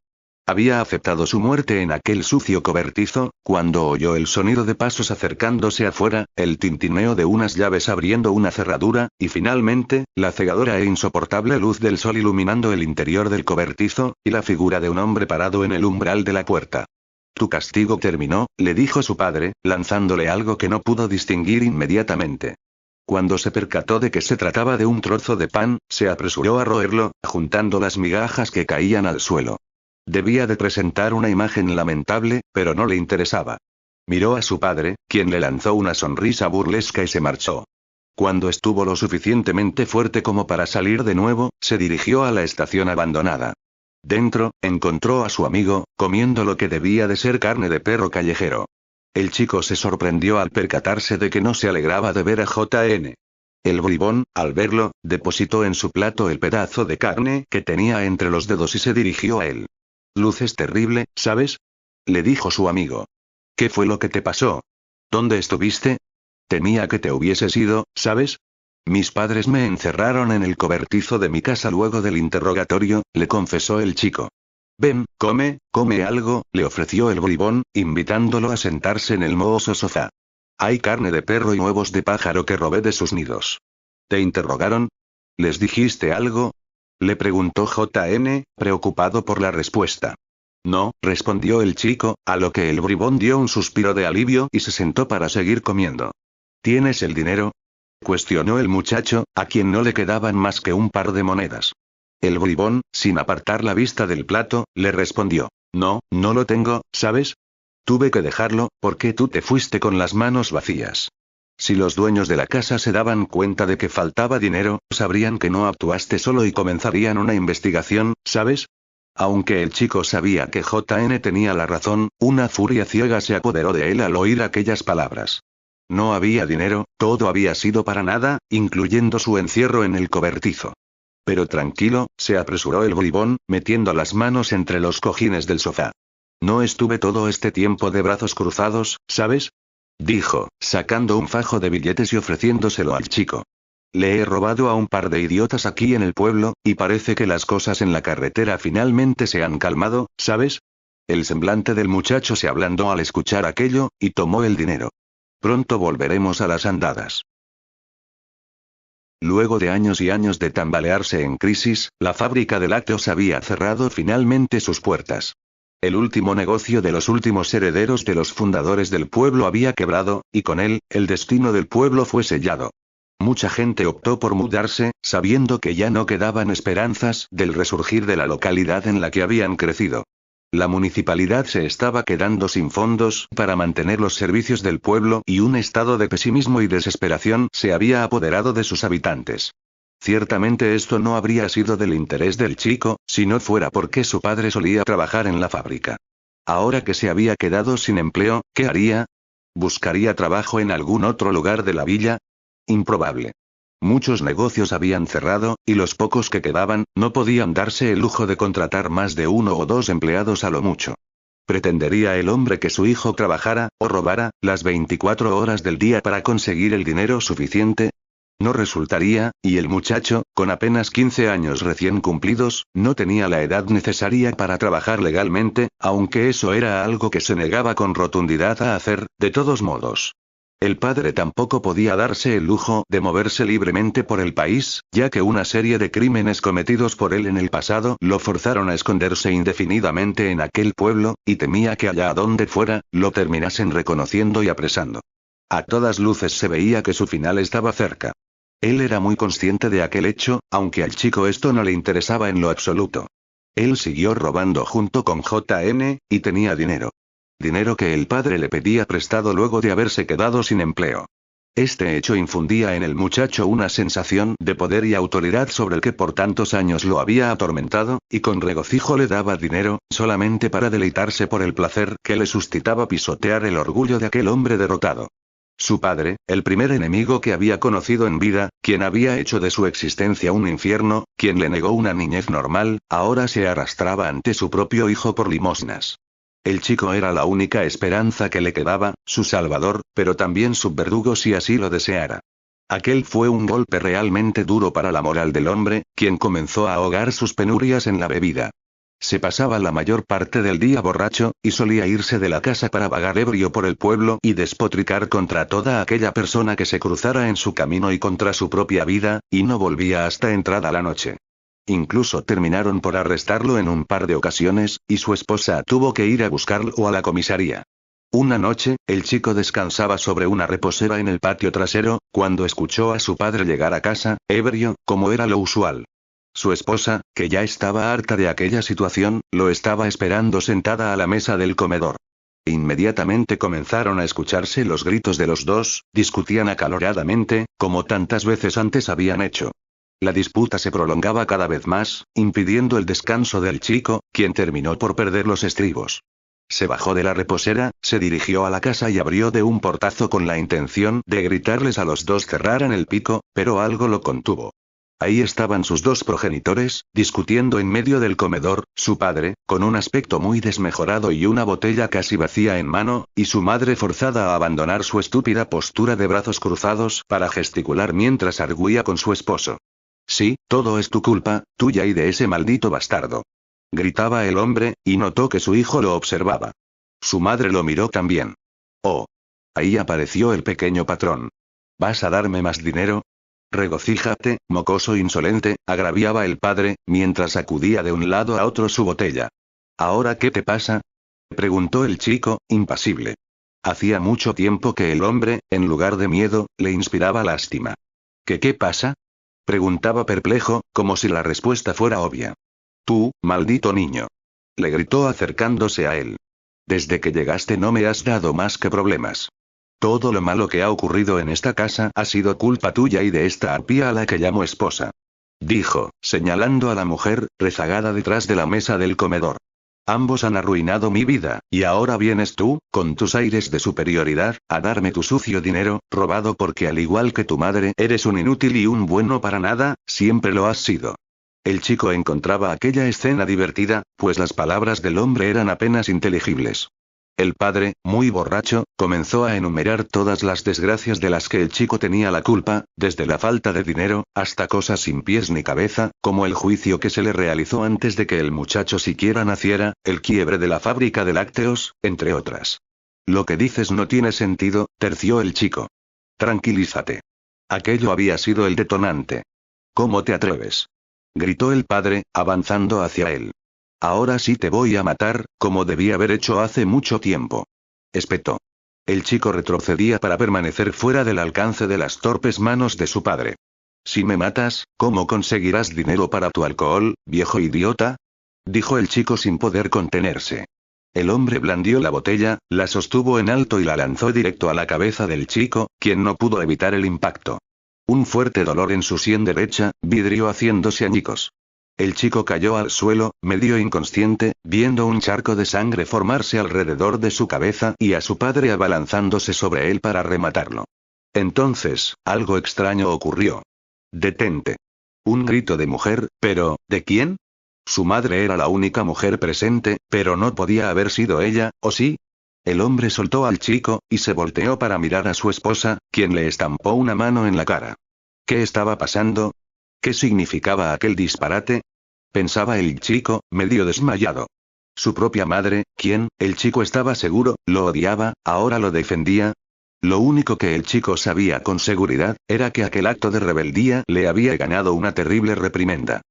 Había aceptado su muerte en aquel sucio cobertizo, cuando oyó el sonido de pasos acercándose afuera, el tintineo de unas llaves abriendo una cerradura, y finalmente, la cegadora e insoportable luz del sol iluminando el interior del cobertizo, y la figura de un hombre parado en el umbral de la puerta. Tu castigo terminó, le dijo su padre, lanzándole algo que no pudo distinguir inmediatamente. Cuando se percató de que se trataba de un trozo de pan, se apresuró a roerlo, juntando las migajas que caían al suelo. Debía de presentar una imagen lamentable, pero no le interesaba. Miró a su padre, quien le lanzó una sonrisa burlesca y se marchó. Cuando estuvo lo suficientemente fuerte como para salir de nuevo, se dirigió a la estación abandonada. Dentro, encontró a su amigo, comiendo lo que debía de ser carne de perro callejero. El chico se sorprendió al percatarse de que no se alegraba de ver a J.N. El bribón, al verlo, depositó en su plato el pedazo de carne que tenía entre los dedos y se dirigió a él. Luces terrible, ¿sabes? Le dijo su amigo. ¿Qué fue lo que te pasó? ¿Dónde estuviste? Temía que te hubieses ido, ¿sabes? Mis padres me encerraron en el cobertizo de mi casa luego del interrogatorio, le confesó el chico. Ven, come algo, le ofreció el bribón, invitándolo a sentarse en el mohoso sofá. Hay carne de perro y huevos de pájaro que robé de sus nidos. ¿Te interrogaron? ¿Les dijiste algo? Le preguntó J.N., preocupado por la respuesta. No, respondió el chico, a lo que el bribón dio un suspiro de alivio y se sentó para seguir comiendo. ¿Tienes el dinero? cuestionó el muchacho, a quien no le quedaban más que un par de monedas. El bribón, sin apartar la vista del plato, le respondió. No, no lo tengo, ¿sabes? Tuve que dejarlo, porque tú te fuiste con las manos vacías. Si los dueños de la casa se daban cuenta de que faltaba dinero, sabrían que no actuaste solo y comenzarían una investigación, ¿sabes? Aunque el chico sabía que JN tenía la razón, una furia ciega se apoderó de él al oír aquellas palabras. No había dinero, todo había sido para nada, incluyendo su encierro en el cobertizo. Pero tranquilo, se apresuró el bribón, metiendo las manos entre los cojines del sofá. No estuve todo este tiempo de brazos cruzados, ¿sabes? Dijo, sacando un fajo de billetes y ofreciéndoselo al chico. Le he robado a un par de idiotas aquí en el pueblo, y parece que las cosas en la carretera finalmente se han calmado, ¿sabes? El semblante del muchacho se ablandó al escuchar aquello, y tomó el dinero. Pronto volveremos a las andadas. Luego de años y años de tambalearse en crisis, la fábrica de lácteos había cerrado finalmente sus puertas. El último negocio de los últimos herederos de los fundadores del pueblo había quebrado, y con él, el destino del pueblo fue sellado. Mucha gente optó por mudarse, sabiendo que ya no quedaban esperanzas del resurgir de la localidad en la que habían crecido. La municipalidad se estaba quedando sin fondos para mantener los servicios del pueblo y un estado de pesimismo y desesperación se había apoderado de sus habitantes. Ciertamente esto no habría sido del interés del chico, si no fuera porque su padre solía trabajar en la fábrica. Ahora que se había quedado sin empleo, ¿qué haría? ¿Buscaría trabajo en algún otro lugar de la villa? Improbable. Muchos negocios habían cerrado, y los pocos que quedaban, no podían darse el lujo de contratar más de 1 o 2 empleados a lo mucho. ¿Pretendería el hombre que su hijo trabajara, o robara, las 24 horas del día para conseguir el dinero suficiente? No resultaría, y el muchacho, con apenas 15 años recién cumplidos, no tenía la edad necesaria para trabajar legalmente, aunque eso era algo que se negaba con rotundidad a hacer, de todos modos. El padre tampoco podía darse el lujo de moverse libremente por el país, ya que una serie de crímenes cometidos por él en el pasado lo forzaron a esconderse indefinidamente en aquel pueblo, y temía que allá a donde fuera, lo terminasen reconociendo y apresando. A todas luces se veía que su final estaba cerca. Él era muy consciente de aquel hecho, aunque al chico esto no le interesaba en lo absoluto. Él siguió robando junto con JN, y tenía dinero. Dinero que el padre le pedía prestado luego de haberse quedado sin empleo. Este hecho infundía en el muchacho una sensación de poder y autoridad sobre el que por tantos años lo había atormentado, y con regocijo le daba dinero, solamente para deleitarse por el placer que le suscitaba pisotear el orgullo de aquel hombre derrotado. Su padre, el primer enemigo que había conocido en vida, quien había hecho de su existencia un infierno, quien le negó una niñez normal, ahora se arrastraba ante su propio hijo por limosnas. El chico era la única esperanza que le quedaba, su salvador, pero también su verdugo si así lo deseara. Aquel fue un golpe realmente duro para la moral del hombre, quien comenzó a ahogar sus penurias en la bebida. Se pasaba la mayor parte del día borracho, y solía irse de la casa para vagar ebrio por el pueblo y despotricar contra toda aquella persona que se cruzara en su camino y contra su propia vida, y no volvía hasta entrada la noche. Incluso terminaron por arrestarlo en un par de ocasiones, y su esposa tuvo que ir a buscarlo a la comisaría. Una noche, el chico descansaba sobre una reposera en el patio trasero, cuando escuchó a su padre llegar a casa, ebrio, como era lo usual. Su esposa, que ya estaba harta de aquella situación, lo estaba esperando sentada a la mesa del comedor. Inmediatamente comenzaron a escucharse los gritos de los dos, discutían acaloradamente, como tantas veces antes habían hecho. La disputa se prolongaba cada vez más, impidiendo el descanso del chico, quien terminó por perder los estribos. Se bajó de la reposera, se dirigió a la casa y abrió de un portazo con la intención de gritarles a los dos cerraran el pico, pero algo lo contuvo. Ahí estaban sus dos progenitores, discutiendo en medio del comedor, su padre, con un aspecto muy desmejorado y una botella casi vacía en mano, y su madre forzada a abandonar su estúpida postura de brazos cruzados para gesticular mientras arguía con su esposo. Sí, todo es tu culpa, tuya y de ese maldito bastardo. Gritaba el hombre, y notó que su hijo lo observaba. Su madre lo miró también. Oh. Ahí apareció el pequeño patrón. ¿Vas a darme más dinero? Regocíjate, mocoso insolente, agraviaba el padre, mientras sacudía de un lado a otro su botella. ¿Ahora qué te pasa? Preguntó el chico, impasible. Hacía mucho tiempo que el hombre, en lugar de miedo, le inspiraba lástima. ¿Qué pasa? Preguntaba perplejo, como si la respuesta fuera obvia. Tú, maldito niño. Le gritó acercándose a él. Desde que llegaste no me has dado más que problemas. Todo lo malo que ha ocurrido en esta casa ha sido culpa tuya y de esta arpía a la que llamo esposa. Dijo, señalando a la mujer, rezagada detrás de la mesa del comedor. Ambos han arruinado mi vida, y ahora vienes tú, con tus aires de superioridad, a darme tu sucio dinero, robado porque al igual que tu madre eres un inútil y un bueno para nada, siempre lo has sido. El chico encontraba aquella escena divertida, pues las palabras del hombre eran apenas inteligibles. El padre, muy borracho, comenzó a enumerar todas las desgracias de las que el chico tenía la culpa, desde la falta de dinero, hasta cosas sin pies ni cabeza, como el juicio que se le realizó antes de que el muchacho siquiera naciera, el quiebre de la fábrica de lácteos, entre otras. Lo que dices no tiene sentido, terció el chico. Tranquilízate. Aquello había sido el detonante. ¿Cómo te atreves? Gritó el padre, avanzando hacia él. Ahora sí te voy a matar, como debí haber hecho hace mucho tiempo. Espetó. El chico retrocedía para permanecer fuera del alcance de las torpes manos de su padre. Si me matas, ¿cómo conseguirás dinero para tu alcohol, viejo idiota? Dijo el chico sin poder contenerse. El hombre blandió la botella, la sostuvo en alto y la lanzó directo a la cabeza del chico, quien no pudo evitar el impacto. Un fuerte dolor en su sien derecha, vidrio haciéndose añicos. El chico cayó al suelo, medio inconsciente, viendo un charco de sangre formarse alrededor de su cabeza y a su padre abalanzándose sobre él para rematarlo. Entonces, algo extraño ocurrió. Detente. Un grito de mujer, pero, ¿de quién? Su madre era la única mujer presente, pero no podía haber sido ella, ¿o sí? El hombre soltó al chico, y se volteó para mirar a su esposa, quien le estampó una mano en la cara. ¿Qué estaba pasando? ¿Qué significaba aquel disparate? Pensaba el chico, medio desmayado. Su propia madre, quien, el chico estaba seguro, lo odiaba, ahora lo defendía. Lo único que el chico sabía con seguridad, era que aquel acto de rebeldía le había ganado una terrible reprimenda.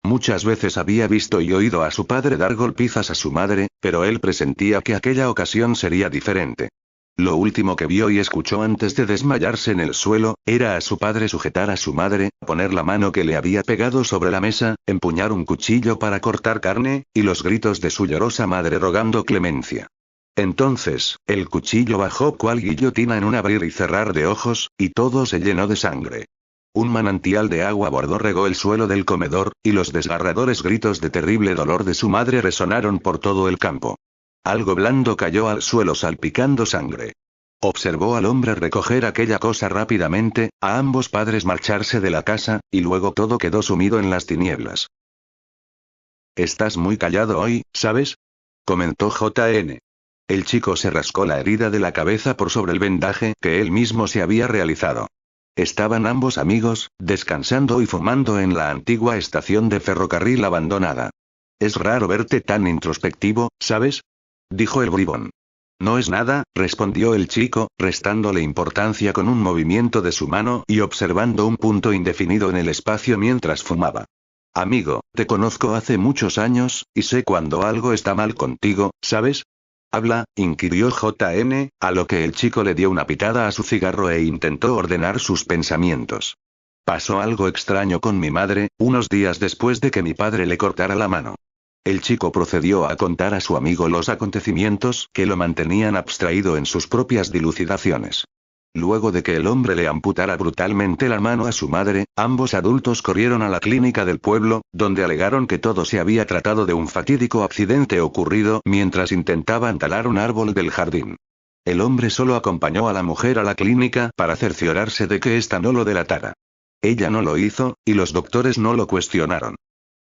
Muchas veces había visto y oído a su padre dar golpizas a su madre, pero él presentía que aquella ocasión sería diferente. Lo último que vio y escuchó antes de desmayarse en el suelo, era a su padre sujetar a su madre, poner la mano que le había pegado sobre la mesa, empuñar un cuchillo para cortar carne, y los gritos de su llorosa madre rogando clemencia. Entonces, el cuchillo bajó cual guillotina en un abrir y cerrar de ojos, y todo se llenó de sangre. Un manantial de agua bordó regó el suelo del comedor, y los desgarradores gritos de terrible dolor de su madre resonaron por todo el campo. Algo blando cayó al suelo salpicando sangre. Observó al hombre recoger aquella cosa rápidamente, a ambos padres marcharse de la casa, y luego todo quedó sumido en las tinieblas. Estás muy callado hoy, ¿sabes? Comentó JN. El chico se rascó la herida de la cabeza por sobre el vendaje que él mismo se había realizado. Estaban ambos amigos, descansando y fumando en la antigua estación de ferrocarril abandonada. Es raro verte tan introspectivo, ¿sabes? Dijo el bribón. No es nada, respondió el chico, restándole importancia con un movimiento de su mano y observando un punto indefinido en el espacio mientras fumaba. Amigo, te conozco hace muchos años, y sé cuando algo está mal contigo, ¿sabes? Habla, inquirió JN, a lo que el chico le dio una pitada a su cigarro e intentó ordenar sus pensamientos. Pasó algo extraño con mi madre, unos días después de que mi padre le cortara la mano. El chico procedió a contar a su amigo los acontecimientos que lo mantenían abstraído en sus propias dilucidaciones. Luego de que el hombre le amputara brutalmente la mano a su madre, ambos adultos corrieron a la clínica del pueblo, donde alegaron que todo se había tratado de un fatídico accidente ocurrido mientras intentaban talar un árbol del jardín. El hombre solo acompañó a la mujer a la clínica para cerciorarse de que ésta no lo delatara. Ella no lo hizo, y los doctores no lo cuestionaron.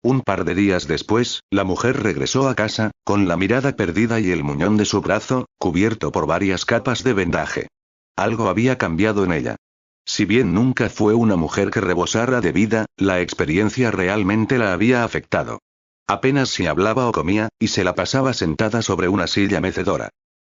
Un par de días después, la mujer regresó a casa, con la mirada perdida y el muñón de su brazo, cubierto por varias capas de vendaje. Algo había cambiado en ella. Si bien nunca fue una mujer que rebosara de vida, la experiencia realmente la había afectado. Apenas si hablaba o comía, y se la pasaba sentada sobre una silla mecedora.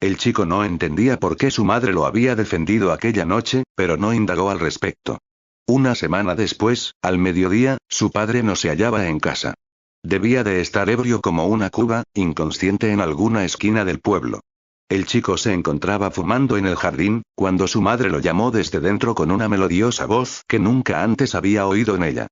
El chico no entendía por qué su madre lo había defendido aquella noche, pero no indagó al respecto. Una semana después, al mediodía, su padre no se hallaba en casa. Debía de estar ebrio como una cuba, inconsciente en alguna esquina del pueblo. El chico se encontraba fumando en el jardín, cuando su madre lo llamó desde dentro con una melodiosa voz que nunca antes había oído en ella.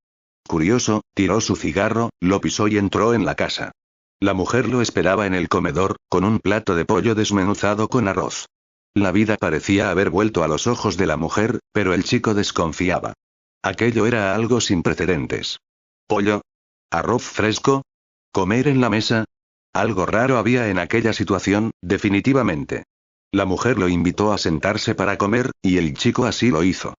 Curioso, tiró su cigarro, lo pisó y entró en la casa. La mujer lo esperaba en el comedor, con un plato de pollo desmenuzado con arroz. La vida parecía haber vuelto a los ojos de la mujer, pero el chico desconfiaba. Aquello era algo sin precedentes. ¿Pollo? ¿Arroz fresco? ¿Comer en la mesa? Algo raro había en aquella situación, definitivamente. La mujer lo invitó a sentarse para comer, y el chico así lo hizo.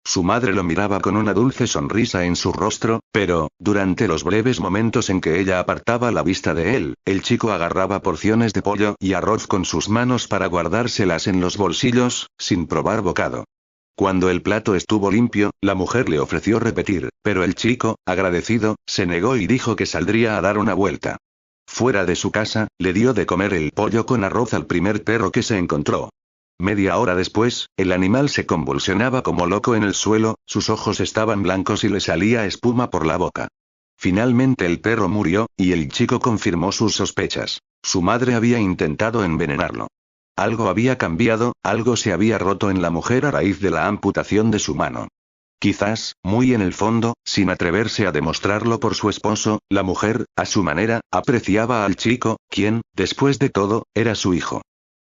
Su madre lo miraba con una dulce sonrisa en su rostro, pero, durante los breves momentos en que ella apartaba la vista de él, el chico agarraba porciones de pollo y arroz con sus manos para guardárselas en los bolsillos, sin probar bocado. Cuando el plato estuvo limpio, la mujer le ofreció repetir, pero el chico, agradecido, se negó y dijo que saldría a dar una vuelta. Fuera de su casa, le dio de comer el pollo con arroz al primer perro que se encontró. Media hora después, el animal se convulsionaba como loco en el suelo, sus ojos estaban blancos y le salía espuma por la boca. Finalmente el perro murió, y el chico confirmó sus sospechas. Su madre había intentado envenenarlo. Algo había cambiado, algo se había roto en la mujer a raíz de la amputación de su mano. Quizás, muy en el fondo, sin atreverse a demostrarlo por su esposo, la mujer, a su manera, apreciaba al chico, quien, después de todo, era su hijo.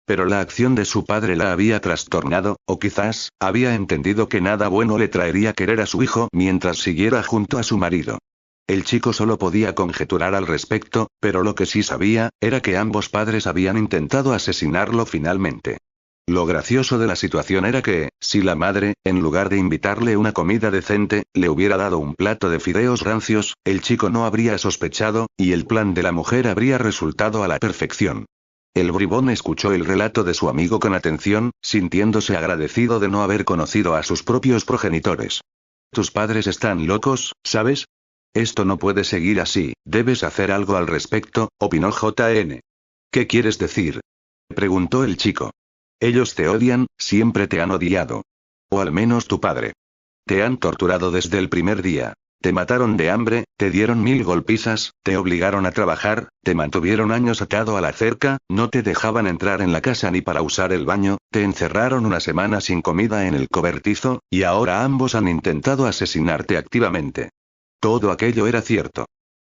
Pero la acción de su padre la había trastornado, o quizás, había entendido que nada bueno le traería querer a su hijo mientras siguiera junto a su marido. El chico solo podía conjeturar al respecto, pero lo que sí sabía, era que ambos padres habían intentado asesinarlo finalmente. Lo gracioso de la situación era que, si la madre, en lugar de invitarle una comida decente, le hubiera dado un plato de fideos rancios, el chico no habría sospechado, y el plan de la mujer habría resultado a la perfección. El bribón escuchó el relato de su amigo con atención, sintiéndose agradecido de no haber conocido a sus propios progenitores. Tus padres están locos, ¿sabes? Esto no puede seguir así, debes hacer algo al respecto, opinó JN. ¿Qué quieres decir? Preguntó el chico. Ellos te odian, siempre te han odiado. O al menos tu padre. Te han torturado desde el primer día. Te mataron de hambre, te dieron 1000 golpizas, te obligaron a trabajar, te mantuvieron años atado a la cerca, no te dejaban entrar en la casa ni para usar el baño, te encerraron una semana sin comida en el cobertizo, y ahora ambos han intentado asesinarte activamente. Todo aquello era cierto.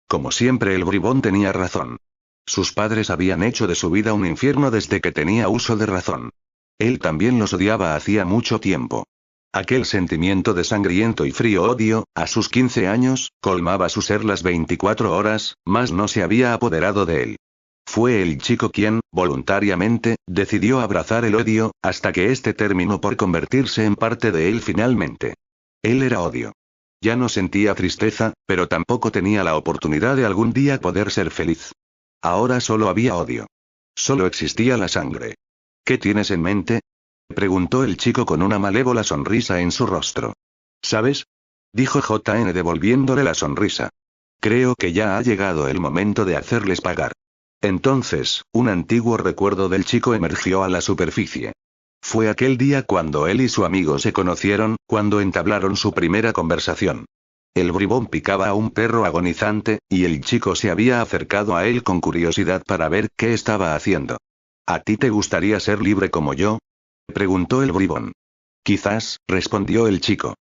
Como siempre el bribón tenía razón. Sus padres habían hecho de su vida un infierno desde que tenía uso de razón. Él también los odiaba hacía mucho tiempo. Aquel sentimiento de sangriento y frío odio, a sus 15 años, colmaba su ser las 24 horas, mas no se había apoderado de él. Fue el chico quien, voluntariamente, decidió abrazar el odio, hasta que éste terminó por convertirse en parte de él finalmente. Él era odio. Ya no sentía tristeza, pero tampoco tenía la oportunidad de algún día poder ser feliz. Ahora solo había odio. Solo existía la sangre. ¿Qué tienes en mente? Preguntó el chico con una malévola sonrisa en su rostro. ¿Sabes? Dijo JN devolviéndole la sonrisa. Creo que ya ha llegado el momento de hacerles pagar. Entonces, un antiguo recuerdo del chico emergió a la superficie. Fue aquel día cuando él y su amigo se conocieron, cuando entablaron su primera conversación. El bribón picaba a un perro agonizante, y el chico se había acercado a él con curiosidad para ver qué estaba haciendo. ¿A ti te gustaría ser libre como yo? Preguntó el bribón. Quizás, respondió el chico.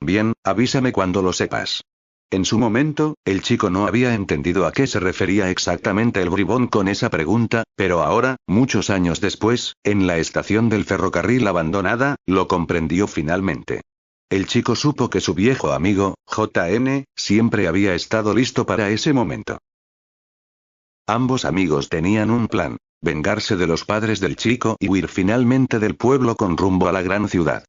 Bien, avísame cuando lo sepas. En su momento, el chico no había entendido a qué se refería exactamente el bribón con esa pregunta, pero ahora, muchos años después, en la estación del ferrocarril abandonada, lo comprendió finalmente. El chico supo que su viejo amigo, JN, siempre había estado listo para ese momento. Ambos amigos tenían un plan: vengarse de los padres del chico y huir finalmente del pueblo con rumbo a la gran ciudad.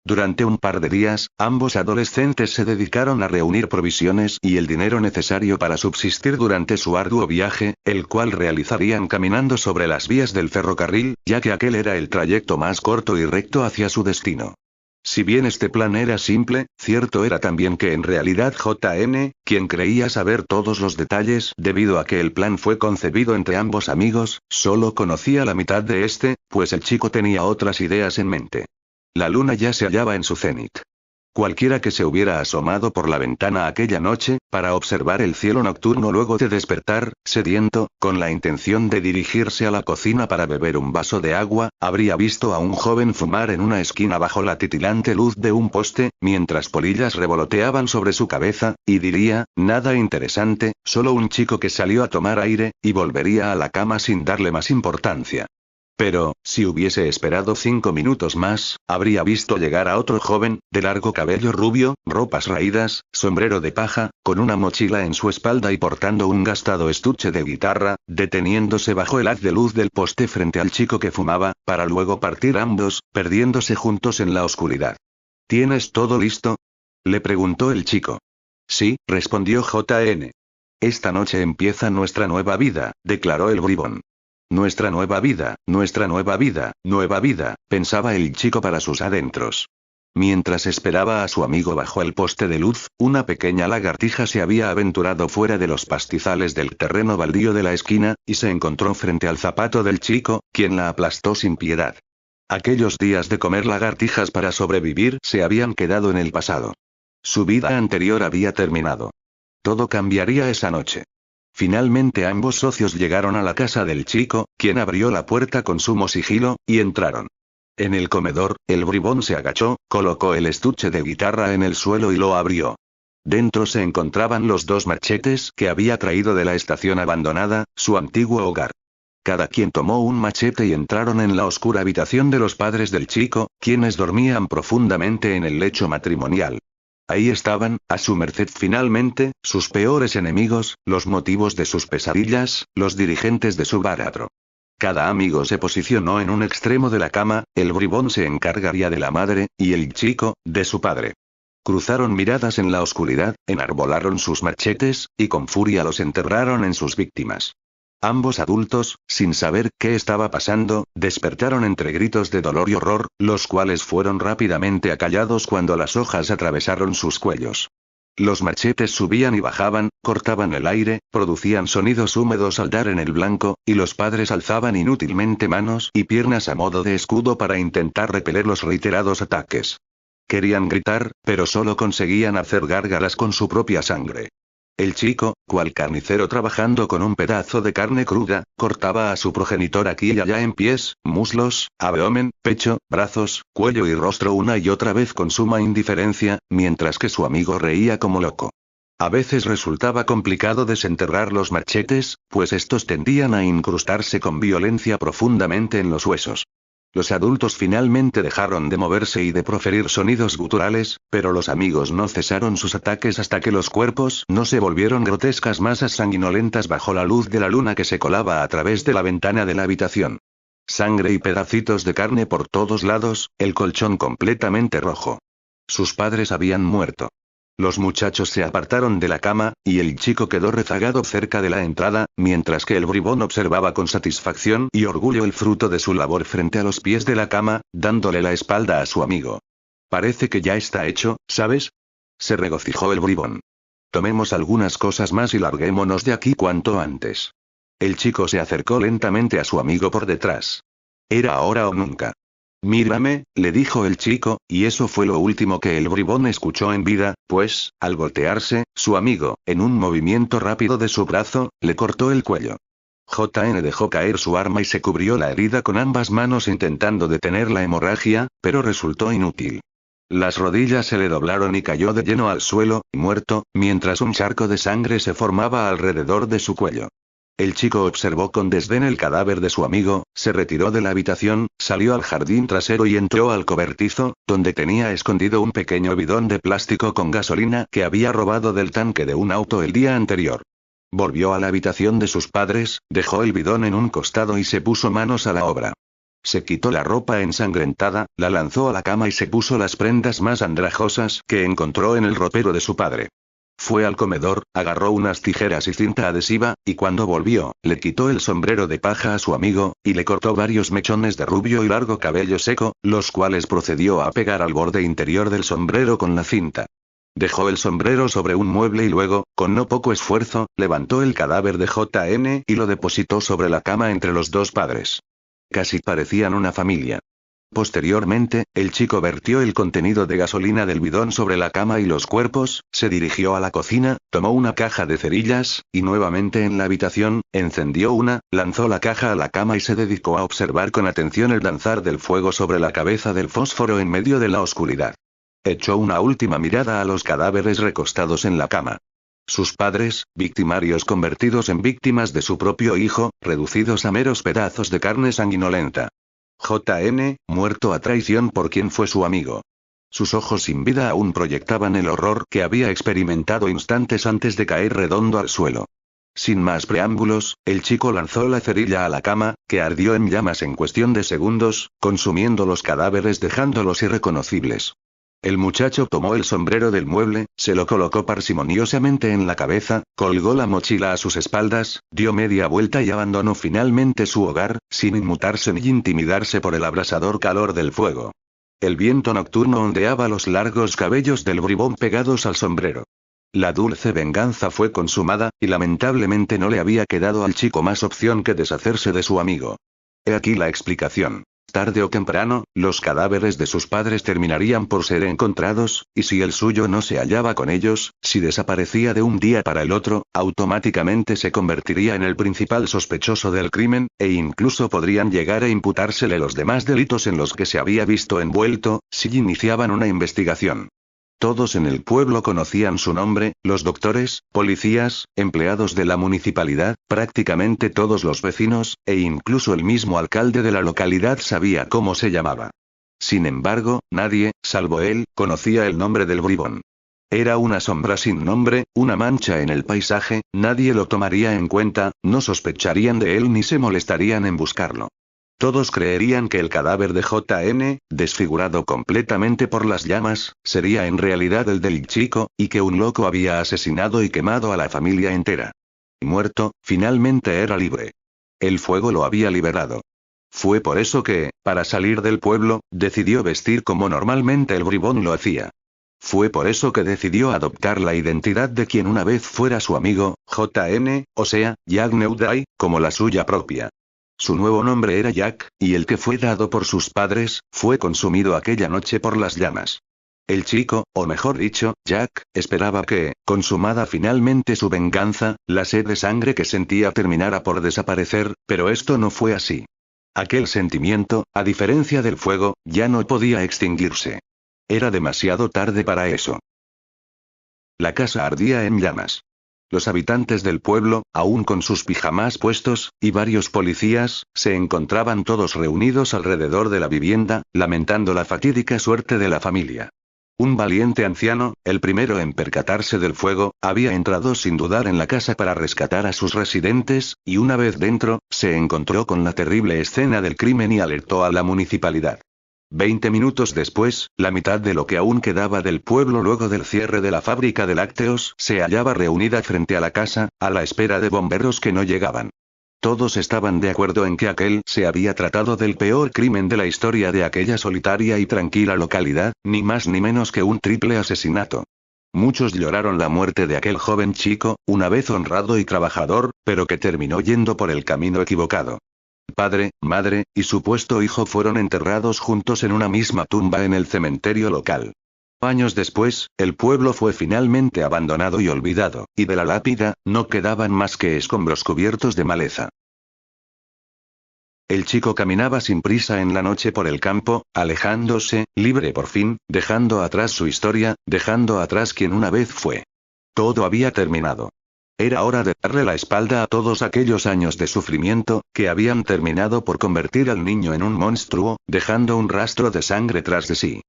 Durante un par de días, ambos adolescentes se dedicaron a reunir provisiones y el dinero necesario para subsistir durante su arduo viaje, el cual realizarían caminando sobre las vías del ferrocarril, ya que aquel era el trayecto más corto y recto hacia su destino. Si bien este plan era simple, cierto era también que en realidad JN, quien creía saber todos los detalles debido a que el plan fue concebido entre ambos amigos, solo conocía la mitad de este, pues el chico tenía otras ideas en mente. La luna ya se hallaba en su cenit. Cualquiera que se hubiera asomado por la ventana aquella noche, para observar el cielo nocturno luego de despertar, sediento, con la intención de dirigirse a la cocina para beber un vaso de agua, habría visto a un joven fumar en una esquina bajo la titilante luz de un poste, mientras polillas revoloteaban sobre su cabeza, y diría, nada interesante, solo un chico que salió a tomar aire, y volvería a la cama sin darle más importancia. Pero, si hubiese esperado 5 minutos más, habría visto llegar a otro joven, de largo cabello rubio, ropas raídas, sombrero de paja, con una mochila en su espalda y portando un gastado estuche de guitarra, deteniéndose bajo el haz de luz del poste frente al chico que fumaba, para luego partir ambos, perdiéndose juntos en la oscuridad. ¿Tienes todo listo?, le preguntó el chico. Sí, respondió JN. Esta noche empieza nuestra nueva vida, declaró el bribón. Nuestra nueva vida, nueva vida, pensaba el chico para sus adentros. Mientras esperaba a su amigo bajo el poste de luz, una pequeña lagartija se había aventurado fuera de los pastizales del terreno baldío de la esquina, y se encontró frente al zapato del chico, quien la aplastó sin piedad. Aquellos días de comer lagartijas para sobrevivir se habían quedado en el pasado. Su vida anterior había terminado. Todo cambiaría esa noche. Finalmente ambos socios llegaron a la casa del chico, quien abrió la puerta con sumo sigilo, y entraron. En el comedor, el bribón se agachó, colocó el estuche de guitarra en el suelo y lo abrió. Dentro se encontraban los 2 machetes que había traído de la estación abandonada, su antiguo hogar. Cada quien tomó un machete y entraron en la oscura habitación de los padres del chico, quienes dormían profundamente en el lecho matrimonial. Ahí estaban, a su merced finalmente, sus peores enemigos, los motivos de sus pesadillas, los dirigentes de su báratro. Cada amigo se posicionó en un extremo de la cama, el bribón se encargaría de la madre, y el chico, de su padre. Cruzaron miradas en la oscuridad, enarbolaron sus machetes, y con furia los enterraron en sus víctimas. Ambos adultos, sin saber qué estaba pasando, despertaron entre gritos de dolor y horror, los cuales fueron rápidamente acallados cuando las hojas atravesaron sus cuellos. Los machetes subían y bajaban, cortaban el aire, producían sonidos húmedos al dar en el blanco, y los padres alzaban inútilmente manos y piernas a modo de escudo para intentar repeler los reiterados ataques. Querían gritar, pero solo conseguían hacer gárgaras con su propia sangre. El chico, cual carnicero trabajando con un pedazo de carne cruda, cortaba a su progenitor aquí y allá en pies, muslos, abdomen, pecho, brazos, cuello y rostro una y otra vez con suma indiferencia, mientras que su amigo reía como loco. A veces resultaba complicado desenterrar los machetes, pues estos tendían a incrustarse con violencia profundamente en los huesos. Los adultos finalmente dejaron de moverse y de proferir sonidos guturales, pero los amigos no cesaron sus ataques hasta que los cuerpos no se volvieron grotescas masas sanguinolentas bajo la luz de la luna que se colaba a través de la ventana de la habitación. Sangre y pedacitos de carne por todos lados, el colchón completamente rojo. Sus padres habían muerto. Los muchachos se apartaron de la cama, y el chico quedó rezagado cerca de la entrada, mientras que el bribón observaba con satisfacción y orgullo el fruto de su labor frente a los pies de la cama, dándole la espalda a su amigo. Parece que ya está hecho, ¿sabes?, se regocijó el bribón. Tomemos algunas cosas más y larguémonos de aquí cuanto antes. El chico se acercó lentamente a su amigo por detrás. Era ahora o nunca. Mírame, le dijo el chico, y eso fue lo último que el bribón escuchó en vida, pues, al voltearse, su amigo, en un movimiento rápido de su brazo, le cortó el cuello. JN dejó caer su arma y se cubrió la herida con ambas manos intentando detener la hemorragia, pero resultó inútil. Las rodillas se le doblaron y cayó de lleno al suelo, muerto, mientras un charco de sangre se formaba alrededor de su cuello. El chico observó con desdén el cadáver de su amigo, se retiró de la habitación, salió al jardín trasero y entró al cobertizo, donde tenía escondido un pequeño bidón de plástico con gasolina que había robado del tanque de un auto el día anterior. Volvió a la habitación de sus padres, dejó el bidón en un costado y se puso manos a la obra. Se quitó la ropa ensangrentada, la lanzó a la cama y se puso las prendas más andrajosas que encontró en el ropero de su padre. Fue al comedor, agarró unas tijeras y cinta adhesiva, y cuando volvió, le quitó el sombrero de paja a su amigo, y le cortó varios mechones de rubio y largo cabello seco, los cuales procedió a pegar al borde interior del sombrero con la cinta. Dejó el sombrero sobre un mueble y luego, con no poco esfuerzo, levantó el cadáver de JN y lo depositó sobre la cama entre los 2 padres. Casi parecían una familia. Posteriormente, el chico vertió el contenido de gasolina del bidón sobre la cama y los cuerpos, se dirigió a la cocina, tomó una caja de cerillas, y nuevamente en la habitación, encendió una, lanzó la caja a la cama y se dedicó a observar con atención el danzar del fuego sobre la cabeza del fósforo en medio de la oscuridad. Echó una última mirada a los cadáveres recostados en la cama. Sus padres, victimarios convertidos en víctimas de su propio hijo, reducidos a meros pedazos de carne sanguinolenta. JN, muerto a traición por quien fue su amigo. Sus ojos sin vida aún proyectaban el horror que había experimentado instantes antes de caer redondo al suelo. Sin más preámbulos, el chico lanzó la cerilla a la cama, que ardió en llamas en cuestión de segundos, consumiendo los cadáveres dejándolos irreconocibles. El muchacho tomó el sombrero del mueble, se lo colocó parsimoniosamente en la cabeza, colgó la mochila a sus espaldas, dio media vuelta y abandonó finalmente su hogar, sin inmutarse ni intimidarse por el abrasador calor del fuego. El viento nocturno ondeaba los largos cabellos del bribón pegados al sombrero. La dulce venganza fue consumada, y lamentablemente no le había quedado al chico más opción que deshacerse de su amigo. He aquí la explicación. Tarde o temprano, los cadáveres de sus padres terminarían por ser encontrados, y si el suyo no se hallaba con ellos, si desaparecía de un día para el otro, automáticamente se convertiría en el principal sospechoso del crimen, e incluso podrían llegar a imputársele los demás delitos en los que se había visto envuelto, si iniciaban una investigación. Todos en el pueblo conocían su nombre, los doctores, policías, empleados de la municipalidad, prácticamente todos los vecinos, e incluso el mismo alcalde de la localidad sabía cómo se llamaba. Sin embargo, nadie, salvo él, conocía el nombre del bribón. Era una sombra sin nombre, una mancha en el paisaje, nadie lo tomaría en cuenta, no sospecharían de él ni se molestarían en buscarlo. Todos creerían que el cadáver de JN, desfigurado completamente por las llamas, sería en realidad el del chico, y que un loco había asesinado y quemado a la familia entera. Muerto, finalmente era libre. El fuego lo había liberado. Fue por eso que, para salir del pueblo, decidió vestir como normalmente el bribón lo hacía. Fue por eso que decidió adoptar la identidad de quien una vez fuera su amigo, JN, o sea, Jack Neuday, como la suya propia. Su nuevo nombre era Jack, y el que fue dado por sus padres, fue consumido aquella noche por las llamas. El chico, o mejor dicho, Jack, esperaba que, consumada finalmente su venganza, la sed de sangre que sentía terminara por desaparecer, pero esto no fue así. Aquel sentimiento, a diferencia del fuego, ya no podía extinguirse. Era demasiado tarde para eso. La casa ardía en llamas. Los habitantes del pueblo, aún con sus pijamas puestos, y varios policías, se encontraban todos reunidos alrededor de la vivienda, lamentando la fatídica suerte de la familia. Un valiente anciano, el primero en percatarse del fuego, había entrado sin dudar en la casa para rescatar a sus residentes, y una vez dentro, se encontró con la terrible escena del crimen y alertó a la municipalidad. 20 minutos después, la mitad de lo que aún quedaba del pueblo luego del cierre de la fábrica de lácteos se hallaba reunida frente a la casa, a la espera de bomberos que no llegaban. Todos estaban de acuerdo en que aquel se había tratado del peor crimen de la historia de aquella solitaria y tranquila localidad, ni más ni menos que un triple asesinato. Muchos lloraron la muerte de aquel joven chico, una vez honrado y trabajador, pero que terminó yendo por el camino equivocado. Padre, madre, y supuesto hijo fueron enterrados juntos en una misma tumba en el cementerio local. Años después, el pueblo fue finalmente abandonado y olvidado, y de la lápida, no quedaban más que escombros cubiertos de maleza. El chico caminaba sin prisa en la noche por el campo, alejándose, libre por fin, dejando atrás su historia, dejando atrás quien una vez fue. Todo había terminado. Era hora de darle la espalda a todos aquellos años de sufrimiento, que habían terminado por convertir al niño en un monstruo, dejando un rastro de sangre tras de sí.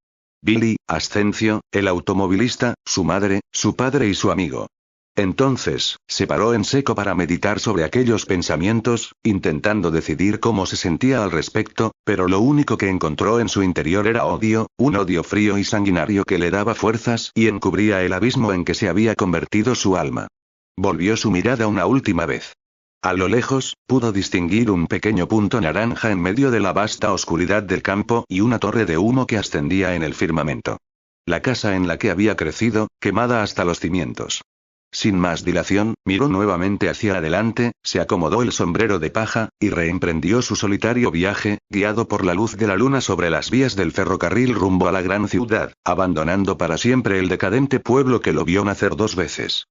Billy, Ascencio, el automovilista, su madre, su padre y su amigo. Entonces, se paró en seco para meditar sobre aquellos pensamientos, intentando decidir cómo se sentía al respecto, pero lo único que encontró en su interior era odio, un odio frío y sanguinario que le daba fuerzas y encubría el abismo en que se había convertido su alma. Volvió su mirada una última vez. A lo lejos, pudo distinguir un pequeño punto naranja en medio de la vasta oscuridad del campo y una torre de humo que ascendía en el firmamento. La casa en la que había crecido, quemada hasta los cimientos. Sin más dilación, miró nuevamente hacia adelante, se acomodó el sombrero de paja, y reemprendió su solitario viaje, guiado por la luz de la luna sobre las vías del ferrocarril rumbo a la gran ciudad, abandonando para siempre el decadente pueblo que lo vio nacer 2 veces.